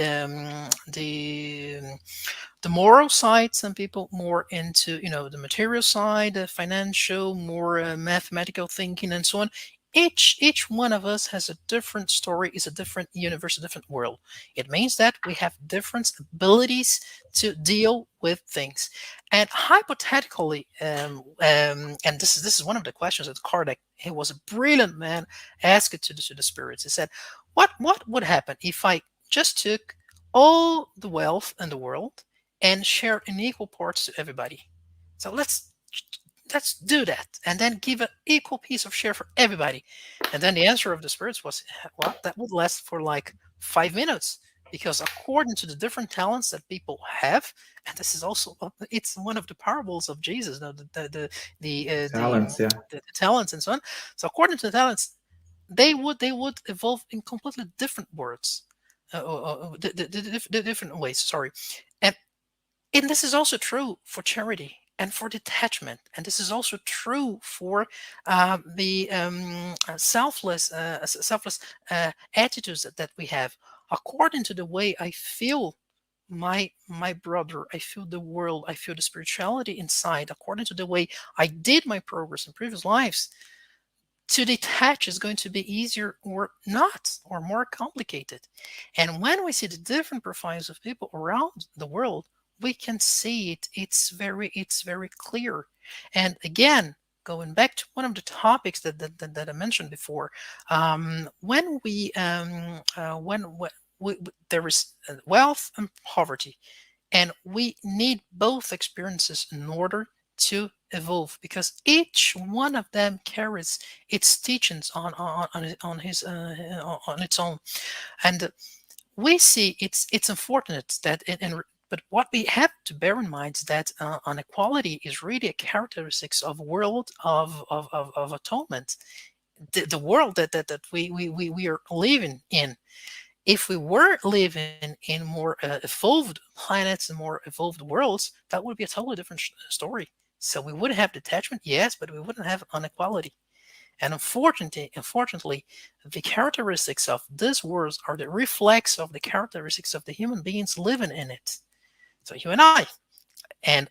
moral side. Some people more into the material side, the financial, more mathematical thinking, and so on. Each one of us has a different story, is a different universe, a different world. It means that we have different abilities to deal with things. And hypothetically, and this is one of the questions that Kardec, he was a brilliant man, asked it to the spirits. He said, "What would happen if I just took all the wealth in the world and share in equal parts to everybody? So let's do that, and then give an equal piece of share for everybody." And then the answer of the spirits was, "Well, that would last for like 5 minutes." Because according to the different talents that people have, and this is also it's one of the parables of Jesus, the uh, the, Talents, yeah. the talents and so on. So according to the talents, they would evolve in completely different words, the different ways. Sorry, and this is also true for charity and for detachment, and this is also true for the selfless attitudes that we have. According to the way I feel my brother, I feel the world, I feel the spirituality inside. According to the way I did my progress in previous lives, to detach is going to be easier or not, or more complicated. And when we see the different profiles of people around the world, we can see it. It's very clear. And again, going back to one of the topics that I mentioned before, when there is wealth and poverty, and we need both experiences in order to evolve, because each one of them carries its teachings on its own. And we see it's unfortunate that but what we have to bear in mind is that inequality is really a characteristics of world of atonement, the world that we are living in. If we were living in more evolved planets and more evolved worlds, that would be a totally different story. So we would have detachment, yes, but we wouldn't have inequality. And unfortunately, the characteristics of this world are the reflex of the characteristics of the human beings living in it. So you and I, and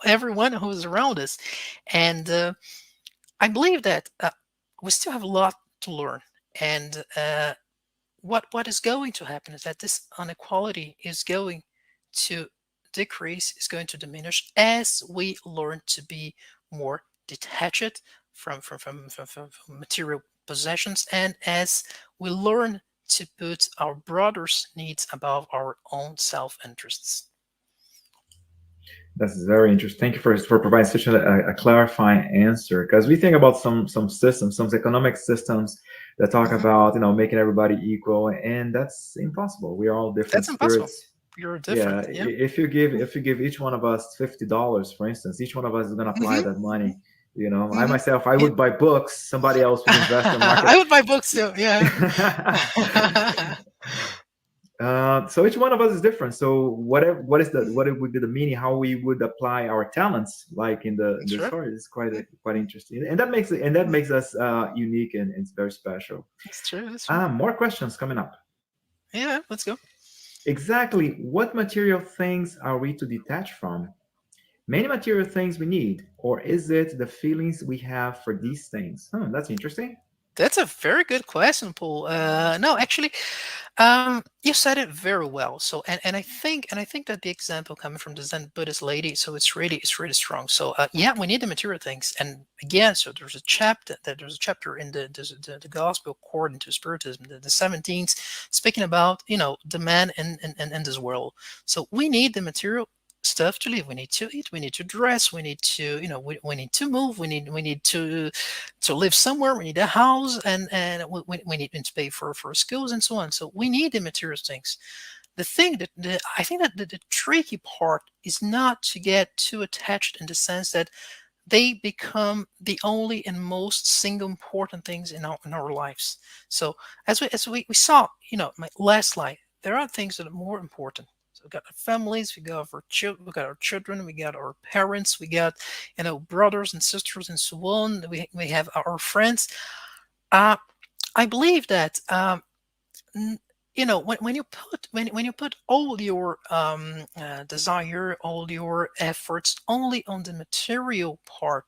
everyone who is around us. And I believe that we still have a lot to learn. And what is going to happen is that this inequality is going to decrease, is going to diminish as we learn to be more detached from material possessions, and as we learn to put our brother's needs above our own self interests. That's very interesting. Thank you for providing such a clarifying answer. Because we think about some systems, some economic systems that talk Hmm. about making everybody equal, and that's impossible. We are all different That's impossible. spirits. You're Yeah, different. Yeah. if you give each one of us $50, for instance, each one of us is gonna apply Hmm. that money. I Hmm. myself, I Yeah. would buy books. Somebody else would invest in the market. I would buy books too. Yeah. So each one of us is different. So what it would be the meaning, how we would apply our talents, like in the Sure. story, is quite Yeah. quite interesting, and that makes us unique, and it's very special. That's true. That's true. More questions coming up. Yeah. Let's go. Exactly, what material things are we to detach from? Many material things we need, or is it the feelings we have for these things? That's interesting. That's a very good question, Paul. No, actually, you said it very well. So, and I think that the example coming from the Zen Buddhist lady, so it's really strong. So, yeah, we need the material things, and again, so there's a chapter in the Gospel according to Spiritism, the 17th, speaking about the man in this world. So we need the material stuff to live. We need to eat. We need to dress. We need to we need to move. We need to live somewhere. We need a house, and we need to pay for schools and so on. So we need the material things. The thing that I think that the tricky part is not to get too attached in the sense that they become the only and most single important things in our lives. So as we saw, my last slide, there are things that are more important. So we got our families, we got our children, we got our parents, we got brothers and sisters and so on. We have our friends. Uh, I believe that n- when you put all your desire, all your efforts only on the material part,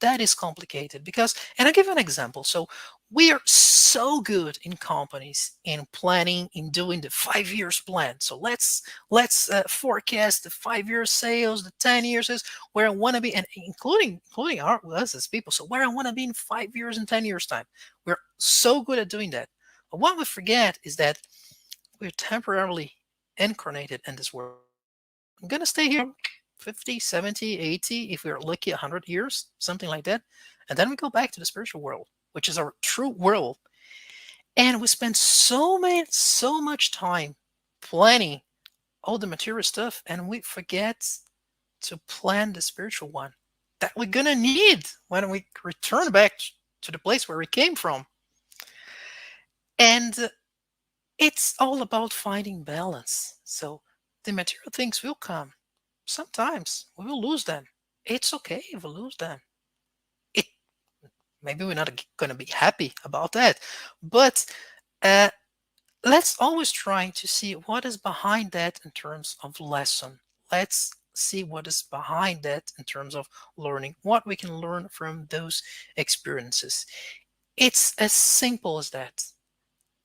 that is complicated. Because, and I'll give you an example. So we are so good in companies in planning, in doing the 5 years plan. So let's forecast the 5 year sales, the 10 years sales, where I want to be, and including us as people. So where I want to be in 5 years and 10 years time. We're so good at doing that. But what we forget is that we're temporarily incarnated in this world. I'm going to stay here 50, 70, 80, if we're lucky, 100 years, something like that. And then we go back to the spiritual world, which is our true world. And we spend so much time planning all the material stuff, and we forget to plan the spiritual one that we're going to need when we return back to the place where we came from. And it's all about finding balance. So the material things will come. Sometimes we will lose them. It's okay if we lose them. It maybe we're not going to be happy about that, but uh, let's always try to see what is behind that in terms of lesson. Let's see what is behind that in terms of learning, what we can learn from those experiences. It's as simple as that.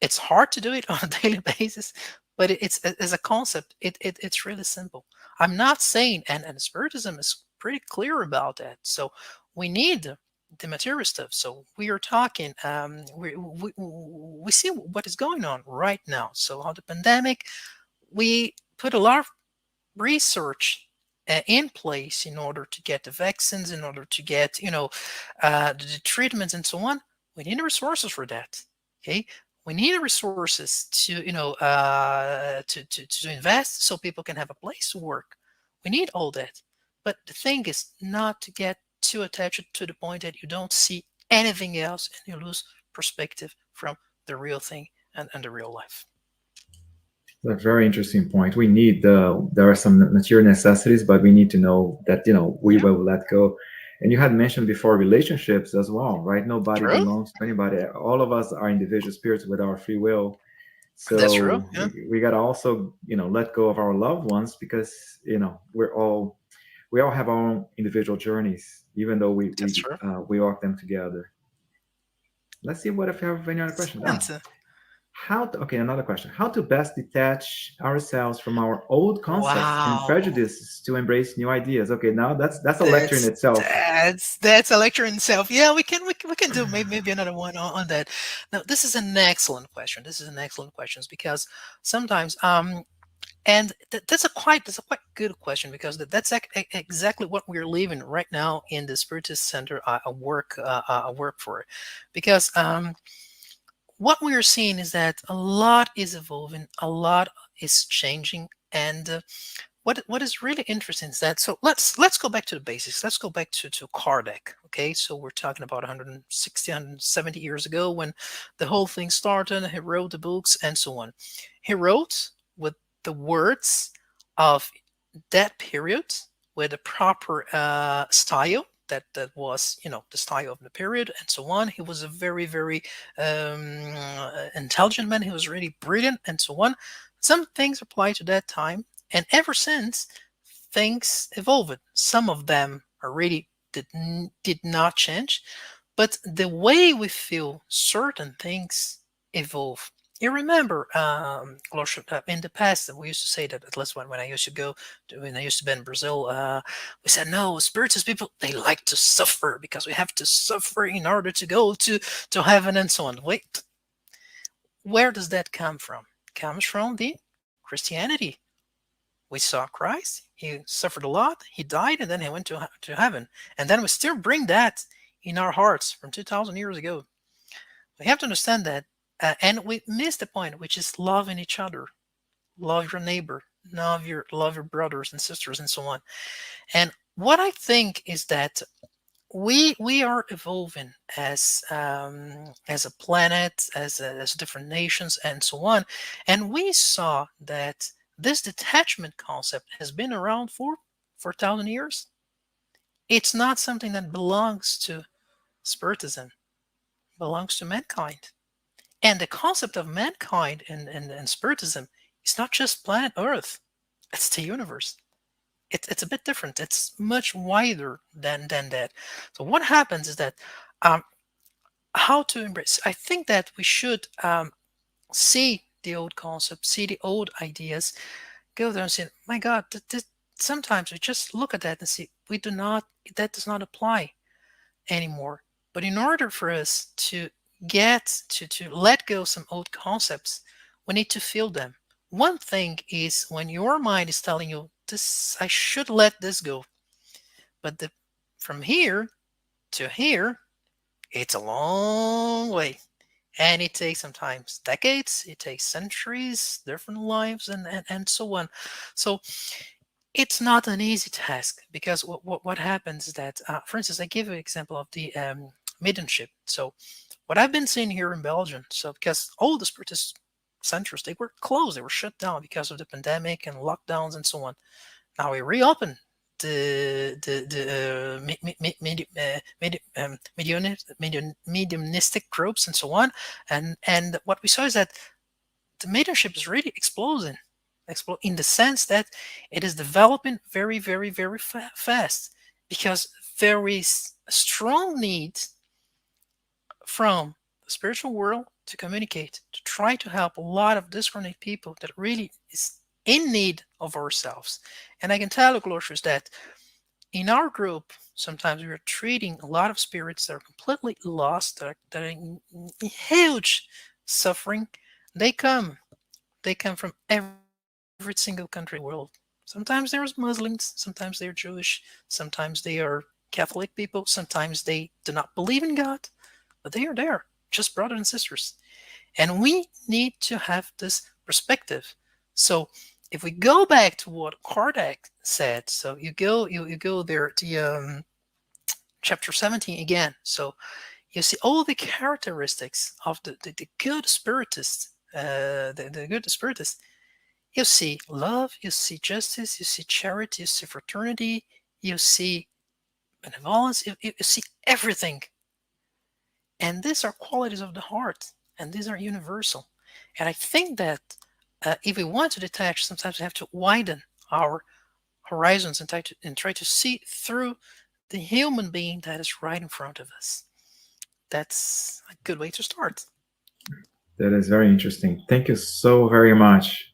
It's hard to do it on a daily basis, but it's as a concept, it's really simple. I'm not saying, and spiritism is pretty clear about that. So we need the material stuff. So we are talking, we see what is going on right now. So how the pandemic, we put a lot of research in place in order to get the vaccines, in order to get the treatments and so on. We need the resources for that. Okay, we need the resources to to invest so people can have a place to work. We need all that, but the thing is not to get too attached to the point that you don't see anything else and you lose perspective from the real thing and the real life. A very interesting point. There are some material necessities, but we need to know that we Yeah, will let go. And you had mentioned before relationships as well, right? Nobody true. belongs to anybody. All of us are individual spirits with our free will. That's true. So Yeah, we gotta also let go of our loved ones, because we all have our own individual journeys, even though we that's we true. uh, we walk them together. Let's see what if you have any other questions. Excellent. Okay, another question. How to best detach ourselves from our old concepts and Wow. prejudices to embrace new ideas? Okay, now that's a lecture in That's itself. that's a lecture in itself. Yeah, we can do maybe another one on that. Now, this is an excellent question. This is an excellent question because sometimes and that's a quite good question because exactly what we're living right now in the Spiritist Center. I work for, because what we are seeing is that a lot is evolving, a lot is changing, and what is really interesting is that, so let's go back to the basics. Let's go back to Kardec. Okay, so we're talking about 160, 170 years ago when the whole thing started. He wrote the books and so on. He wrote with the words of that period, with a proper style that was, the style of the period and so on. He was a very, very intelligent man. He was really brilliant and so on. Some things apply to that time, and ever since, things evolved. Some of them are really did not change, but the way we feel certain things evolve. You remember, in the past, we used to say that, at least when I used to when I used to be in Brazil, we said, no, spiritist people, they like to suffer because we have to suffer in order to go to heaven and so on. Wait, where does that come from? It comes from the Christianity. We saw Christ, he suffered a lot, he died, and then he went to heaven. And then we still bring that in our hearts from 2,000 years ago. We have to understand that. And we miss the point, which is loving each other, love your neighbor, love your brothers and sisters, and so on. And what I think is that we are evolving as a planet, as different nations, and so on. And we saw that this detachment concept has been around for 4,000 years. It's not something that belongs to spiritism, it belongs to mankind. And the concept of mankind and spiritism is not just planet Earth, it's the universe. It's a bit different. It's much wider than that. So what happens is that, um, how to embrace. I think that we should see the old concepts, see the old ideas, go there and say, "My God, sometimes we just look at that and see we do not that does not apply anymore." But in order for us to get to let go some old concepts, we need to feel them. One thing is when your mind is telling you, "This, I should let this go," but from here to here, it's a long way. And it takes sometimes decades, it takes centuries, different lives, and so on. So it's not an easy task, because what happens is that, for instance, I give you an example of the mediumship. So what I've been seeing here in Belgium, so because all the spiritist centers, they were closed, they were shut down because of the pandemic and lockdowns and so on. Now we reopen the mediumistic groups and so on, and what we saw is that the mediumship is really exploding, explode in the sense that it is developing very, very, very fast, because there is a strong need from the spiritual world to communicate, to try to help a lot of discarnate people that really is in need of ourselves. And I can tell you, Glorious, that in our group, sometimes we are treating a lot of spirits that are completely lost, that are in huge suffering. They come, they come from every single country in the world. Sometimes they're Muslims, sometimes they're Jewish, sometimes they are Catholic people, sometimes they do not believe in God, but they are there, just brothers and sisters. And we need to have this perspective. So if we go back to what Kardec said, so you go there to chapter 17 again. So you see all the characteristics of the good spiritist, the good spiritist. You see love, you see justice, you see charity, you see fraternity, you see benevolence, you see everything. And these are qualities of the heart, and these are universal. And I think that if we want to detach, sometimes we have to widen our horizons and try to see through the human being that is right in front of us. That's a good way to start. That is very interesting. Thank you so very much.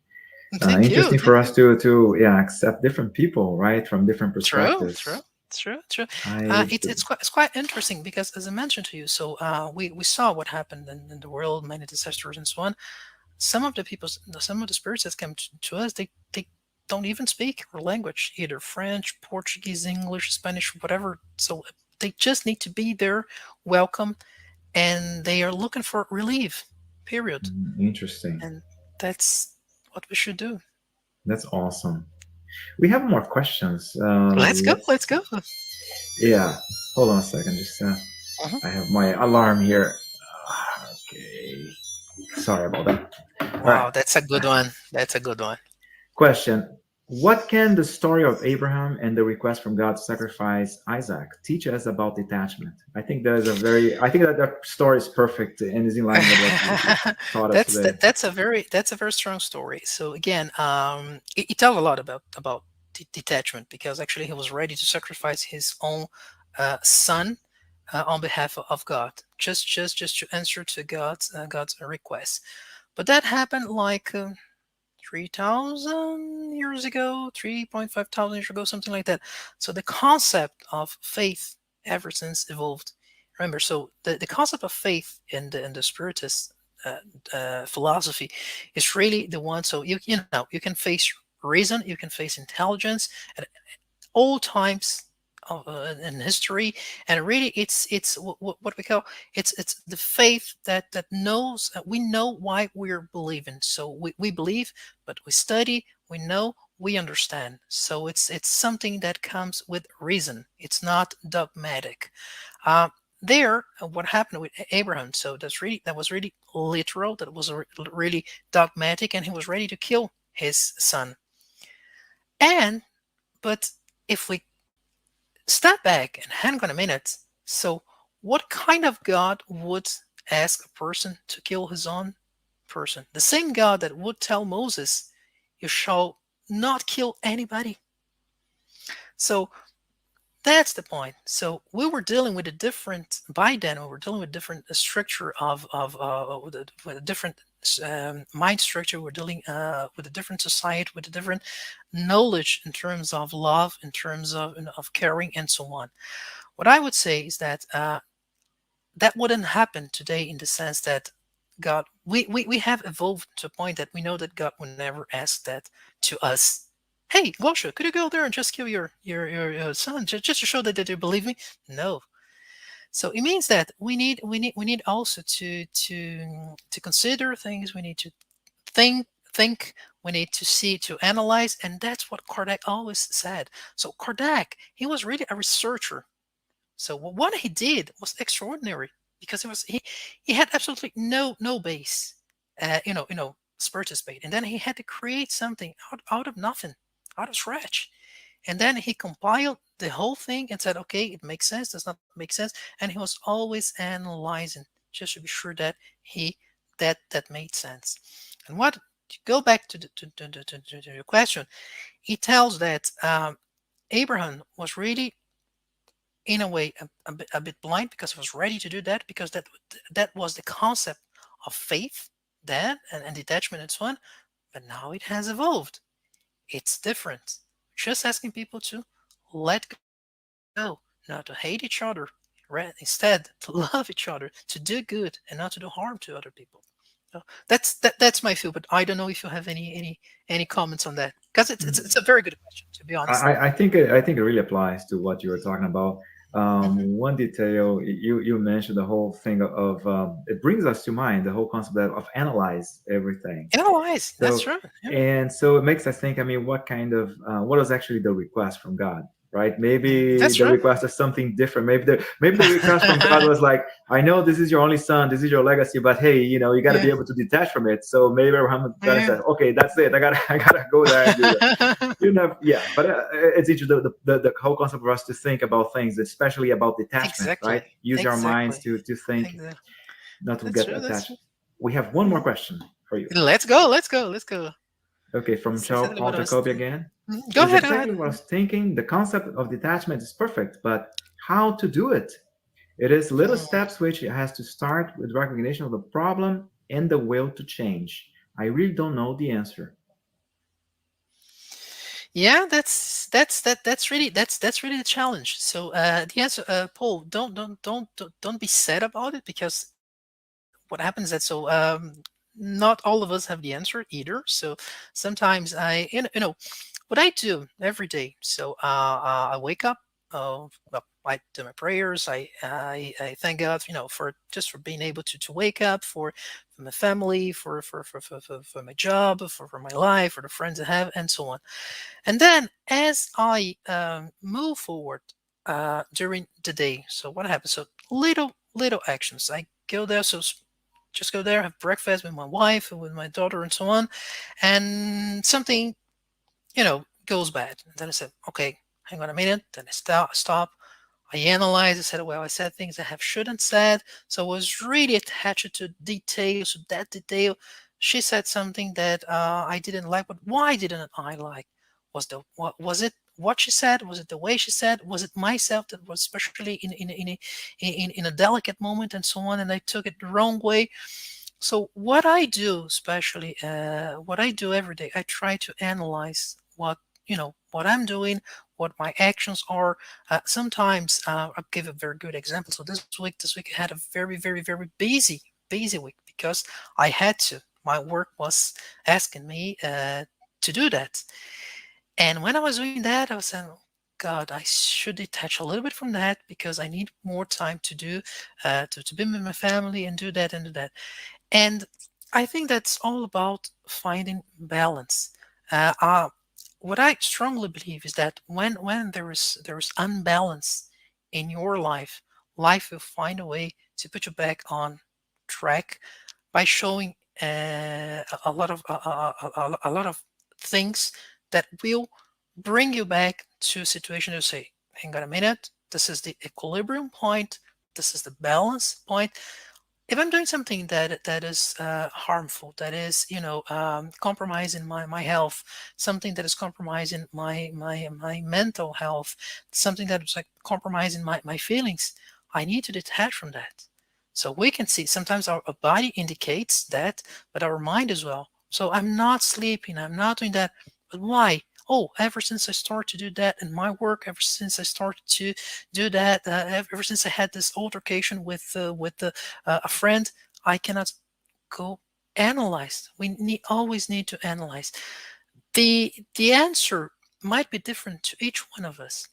Thank you. Interesting Thank for you. us to yeah accept different people, right, from different True, true, perspectives. true, true. I It's quite interesting because, as I mentioned to you, so we saw what happened in the world, many disasters and so on. Some of the spirits that come to us, they don't even speak our language, either French, Portuguese, English, Spanish, whatever. So they just need to be there, welcome, and they are looking for relief. Period. interesting. And that's what we should do. That's awesome. We have more questions. Let's go. Let's Let's go. yeah. Hold on a second. Just Mhm. I have my alarm here. Okay. Sorry about that. All right. Wow, that's a good one. That's a good one. Question. What can the story of Abraham and the request from God to sacrifice Isaac teach us about detachment? I think that is a very, I think that that story is perfect and is in line with what you taught us today. That's a very strong story. So again, it tells a lot about detachment, because actually he was ready to sacrifice his own son on behalf of God, just to answer to God's request. But that happened like 3,000 years ago, 3.5 thousand years ago, something like that. So the concept of faith ever since evolved. Remember, so the concept of faith in the Spiritist philosophy is really the one. So you can face reason, you can face intelligence at all times in history, and really it's what we call, it's the faith that knows, we know why we're believing. So we believe, but we study, we know, we understand. So it's something that comes with reason. It's not dogmatic. uh, there, what happened with Abraham, so that was really literal, that was really dogmatic, and he was ready to kill his son. And but if we step back and hang on a minute. So, what kind of God would ask a person to kill his own person? The same God that would tell Moses, "You shall not kill anybody." So, that's the point. So, we were dealing with a different, by then, we were dealing with different structure with a different mind structure. We're dealing with a different society, with a different knowledge in terms of love, in terms of caring, and so on. What I would say is that that wouldn't happen today, in the sense that we have evolved to a point that we know that God would never ask that to us. Hey, Gosha, could you go there and just kill your son, just to show that you believe me? No. So it means that we need also to consider things. We need to think. We need to see, to analyze, and that's what Kardec always said. So Kardec, he was really a researcher. So what he did was extraordinary, because he had absolutely no base, Spiritus bait, and then he had to create something out of nothing, out of scratch, and then he compiled the whole thing and said, okay, it makes sense, does not make sense, and he was always analyzing, just to be sure that he that made sense. And what to go back to your question, he tells that Abraham was really, in a way, a bit blind, because I was ready to do that, because that was the concept of faith then, and detachment and so on. But now it has evolved. It's different. Just asking people to let go, not to hate each other, instead to love each other, to do good and not to do harm to other people. So that's my feel. But I don't know if you have any comments on that, because it's a very good question, to be honest. I think it really applies to what you were talking about. Hmm. One detail you mentioned, the whole thing of it brings us to mind the whole concept of analyze everything. Analyze. That's So true. Yeah. and so it makes us think. I mean, what was actually the request from God? Right? Maybe That's the true. request is something different. Maybe the request from God was like, I know this is your only son, this is your legacy, but hey, you got to be Yeah. able to detach from it. So maybe Abraham God Yeah. said, okay, that's it. I gotta go there and do that. Yeah, but it's interesting the whole concept for us to think about things, especially about detachment, right? Exactly. Use our minds Exactly. to think, Exactly. not to That's get true. That's attached. true. We have one more Mhm. question for you. Let's go. Let's go. Let's go. Okay, from That's exactly Paul what I was. Jacoby again. Go Is ahead. Go exactly ahead. what I was thinking. The concept of detachment is perfect, but how to do it? It is little Mm, steps which has to start with recognition of the problem and the will to change. I really don't know the answer. Yeah, that's really the challenge. So the answer, Paul, don't be sad about it, because what happens is that, not all of us have the answer either. So sometimes I what I do every day. So I wake up. Well, I do my prayers. I thank God, for just for being able to wake up, for my family, for my job, for my life, for the friends I have, and so on. And then as I move forward during the day, so what happens? So little actions. I go there, just go there, have breakfast with my wife and with my daughter, and so on. And something goes bad. And then I said, okay, hang on a minute. Then I stop. I analyze. I said, well, I said things I have shouldn't said. So I was really attached to details. So that detail, she said something that I didn't like. But why didn't I like? Was it what she said? Was it the way she said? Was it myself that was especially in a delicate moment, and so on? And I took it the wrong way. So what I do, especially what I do every day, I try to analyze what I'm doing, what my actions are. Sometimes I'll give a very good example. So this week I had a very busy week, because I had to. My work was asking me to do that. And when I was doing that, I was saying, "Oh, God, I should detach a little bit from that, because I need more time to do, to be with my family and do that and do that." And I think that's all about finding balance. Uh, uh, what I strongly believe is that when there is unbalance in your life, life will find a way to put you back on track by showing a lot of a lot of things that will bring you back to a situation to say, hang on a minute, this is the equilibrium point, this is the balance point. If I'm doing something that is harmful, that is compromising my health, something that is compromising my mental health, something that is like compromising my feelings, I need to detach from that. So we can see sometimes our body indicates that, but our mind as well. So I'm not sleeping, I'm not doing that. But why? Oh, ever since I started to do that in my work, ever since I started to do that, ever since I had this altercation with a friend, I cannot go analyze. We always need to analyze. The answer might be different to each one of us,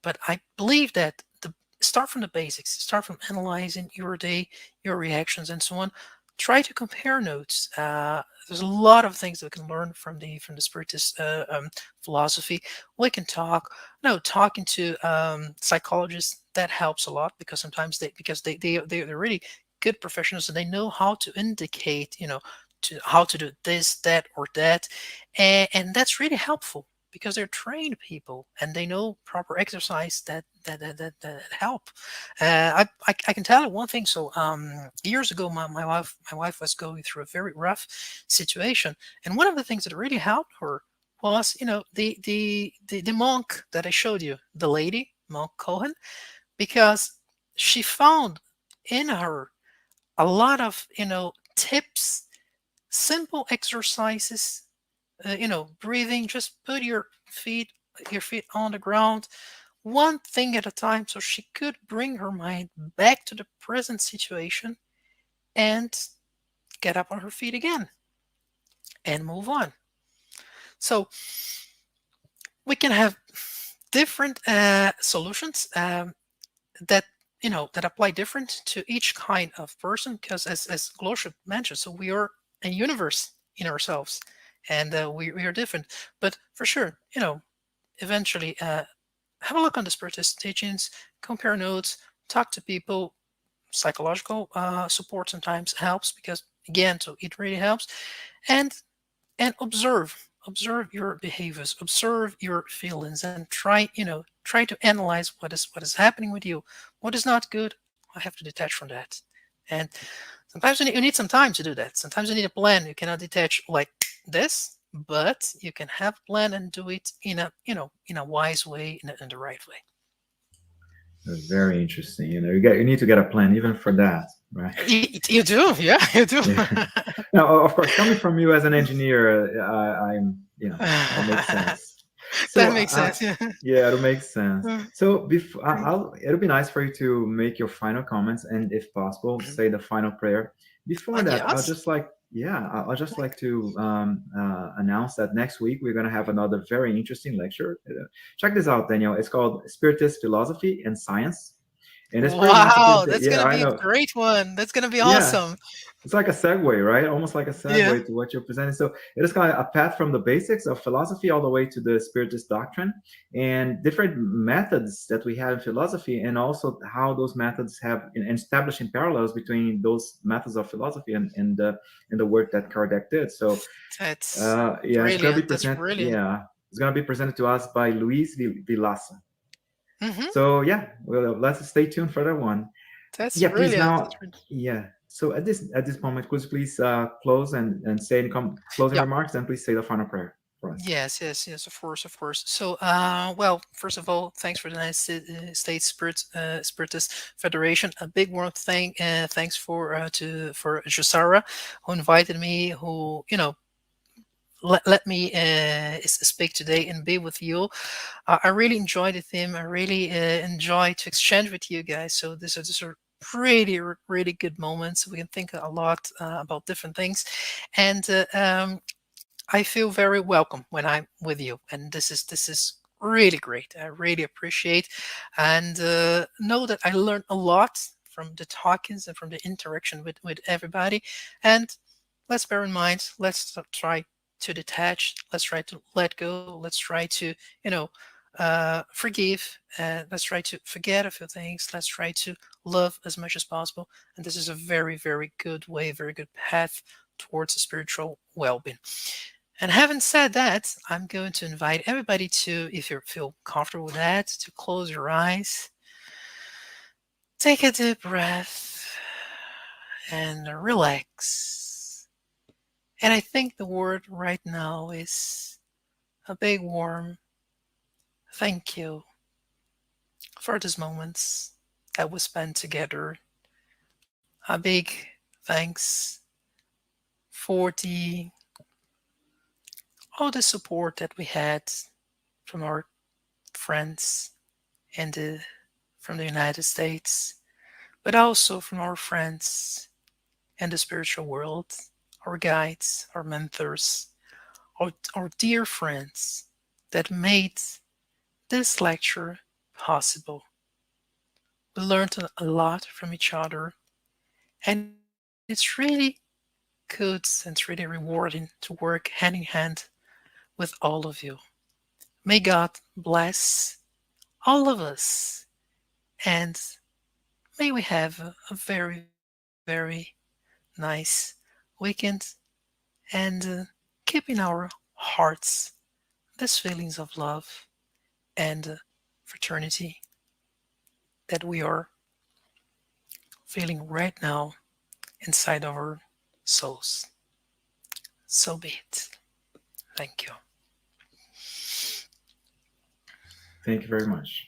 but I believe that the start from the basics, start from analyzing your day, your reactions, and so on. Try to compare notes. There's a lot of things that we can learn from the spiritist philosophy. We can talk. No, talking to psychologists, that helps a lot, because sometimes they're really good professionals, and they know how to indicate, to how to do this, that, or that, and that's really helpful, because they're trained people and they know proper exercise that help. I can tell you one thing. So years ago, my wife was going through a very rough situation, and one of the things that really helped her was, the monk that I showed you, the lady monk Cohen, because she found in her a lot of tips, simple exercises, breathing. Just put your feet on the ground, one thing at a time, so she could bring her mind back to the present situation and get up on her feet again and move on. So we can have different solutions that apply different to each kind of person, because as Glosha mentioned, so we are a universe in ourselves, and we are different. But for sure, eventually, have a look on the spiritist teachings, compare notes, talk to people. Psychological support sometimes helps, because again, so it really helps. And and observe your behaviors, observe your feelings, and try to analyze what is happening with you. What is not good, I have to detach from that. And sometimes you need some time to do that. Sometimes you need a plan. You cannot detach like this, but you can have a plan and do it in a wise way, in the right way. Very interesting. You need to get a plan even for that, right? You do, yeah, you do. Yeah. Now, of course, coming from you as an engineer, I'm, that makes sense. That So, makes sense. Yeah. yeah, it makes sense. Uh, So, Great. it'll be nice for you to make your final comments and, if possible, say the final prayer. Before that, Yes. I'll just like to announce that next week we're going to have another very interesting lecture. Check this out, Daniel. It's called Spiritist Philosophy and Science, and it's pretty much Wow, about that's yeah, gonna I be a know. great one. That's gonna be Yeah, awesome. it's like a segue, right? Almost like a Yeah. segue to what you're presenting. So it is kind of a path from the basics of philosophy all the way to the Spiritist doctrine and different methods that we have in philosophy, and also how those methods have and establishing parallels between those methods of philosophy and the work that Kardec did. So That's yeah, it's gonna be brilliant. That's presented. brilliant. Yeah, it's gonna be presented to us by Luis Vilasa. Hmm. So yeah, well, let's stay tuned for that one. That's Yeah, please brilliant. now. Yeah. So at this moment, could you please close and say any closing Yeah. remarks, and please say the final prayer for us. Yes, yes, yes, of course, of course. So, well, first of all, thanks for the States Spiritist Federation. A big warm thanks for Jusara, who invited me, who let me speak today and be with you. I really enjoyed the theme. I really enjoy to exchange with you guys. So these are really good moments. We can think a lot about different things, and I feel very welcome when I'm with you, and this is really great. I really appreciate, and know that I learned a lot from the talkings and from the interaction with everybody. And let's bear in mind, let's try to detach. Let's try to let go. Let's try to forgive. Let's try to forget a few things. Let's try to love as much as possible. And this is a very good way, very good path towards a spiritual well-being. And having said that, I'm going to invite everybody to, if you feel comfortable with that, to close your eyes, take a deep breath, and relax. And I think the word right now is a big warm thank you for these moments that we spent together. A big thanks for all the support that we had from our friends and from the United States, but also from our friends in the spiritual world, our guides, our mentors, our dear friends that made this lecture possible. We learned a lot from each other, and it's really good and it's really rewarding to work hand in hand with all of you. May God bless all of us, and may we have a very nice weekend, and keep in our hearts these feelings of love and fraternity that we are feeling right now inside our souls. So be it. Thank you. Thank you very much.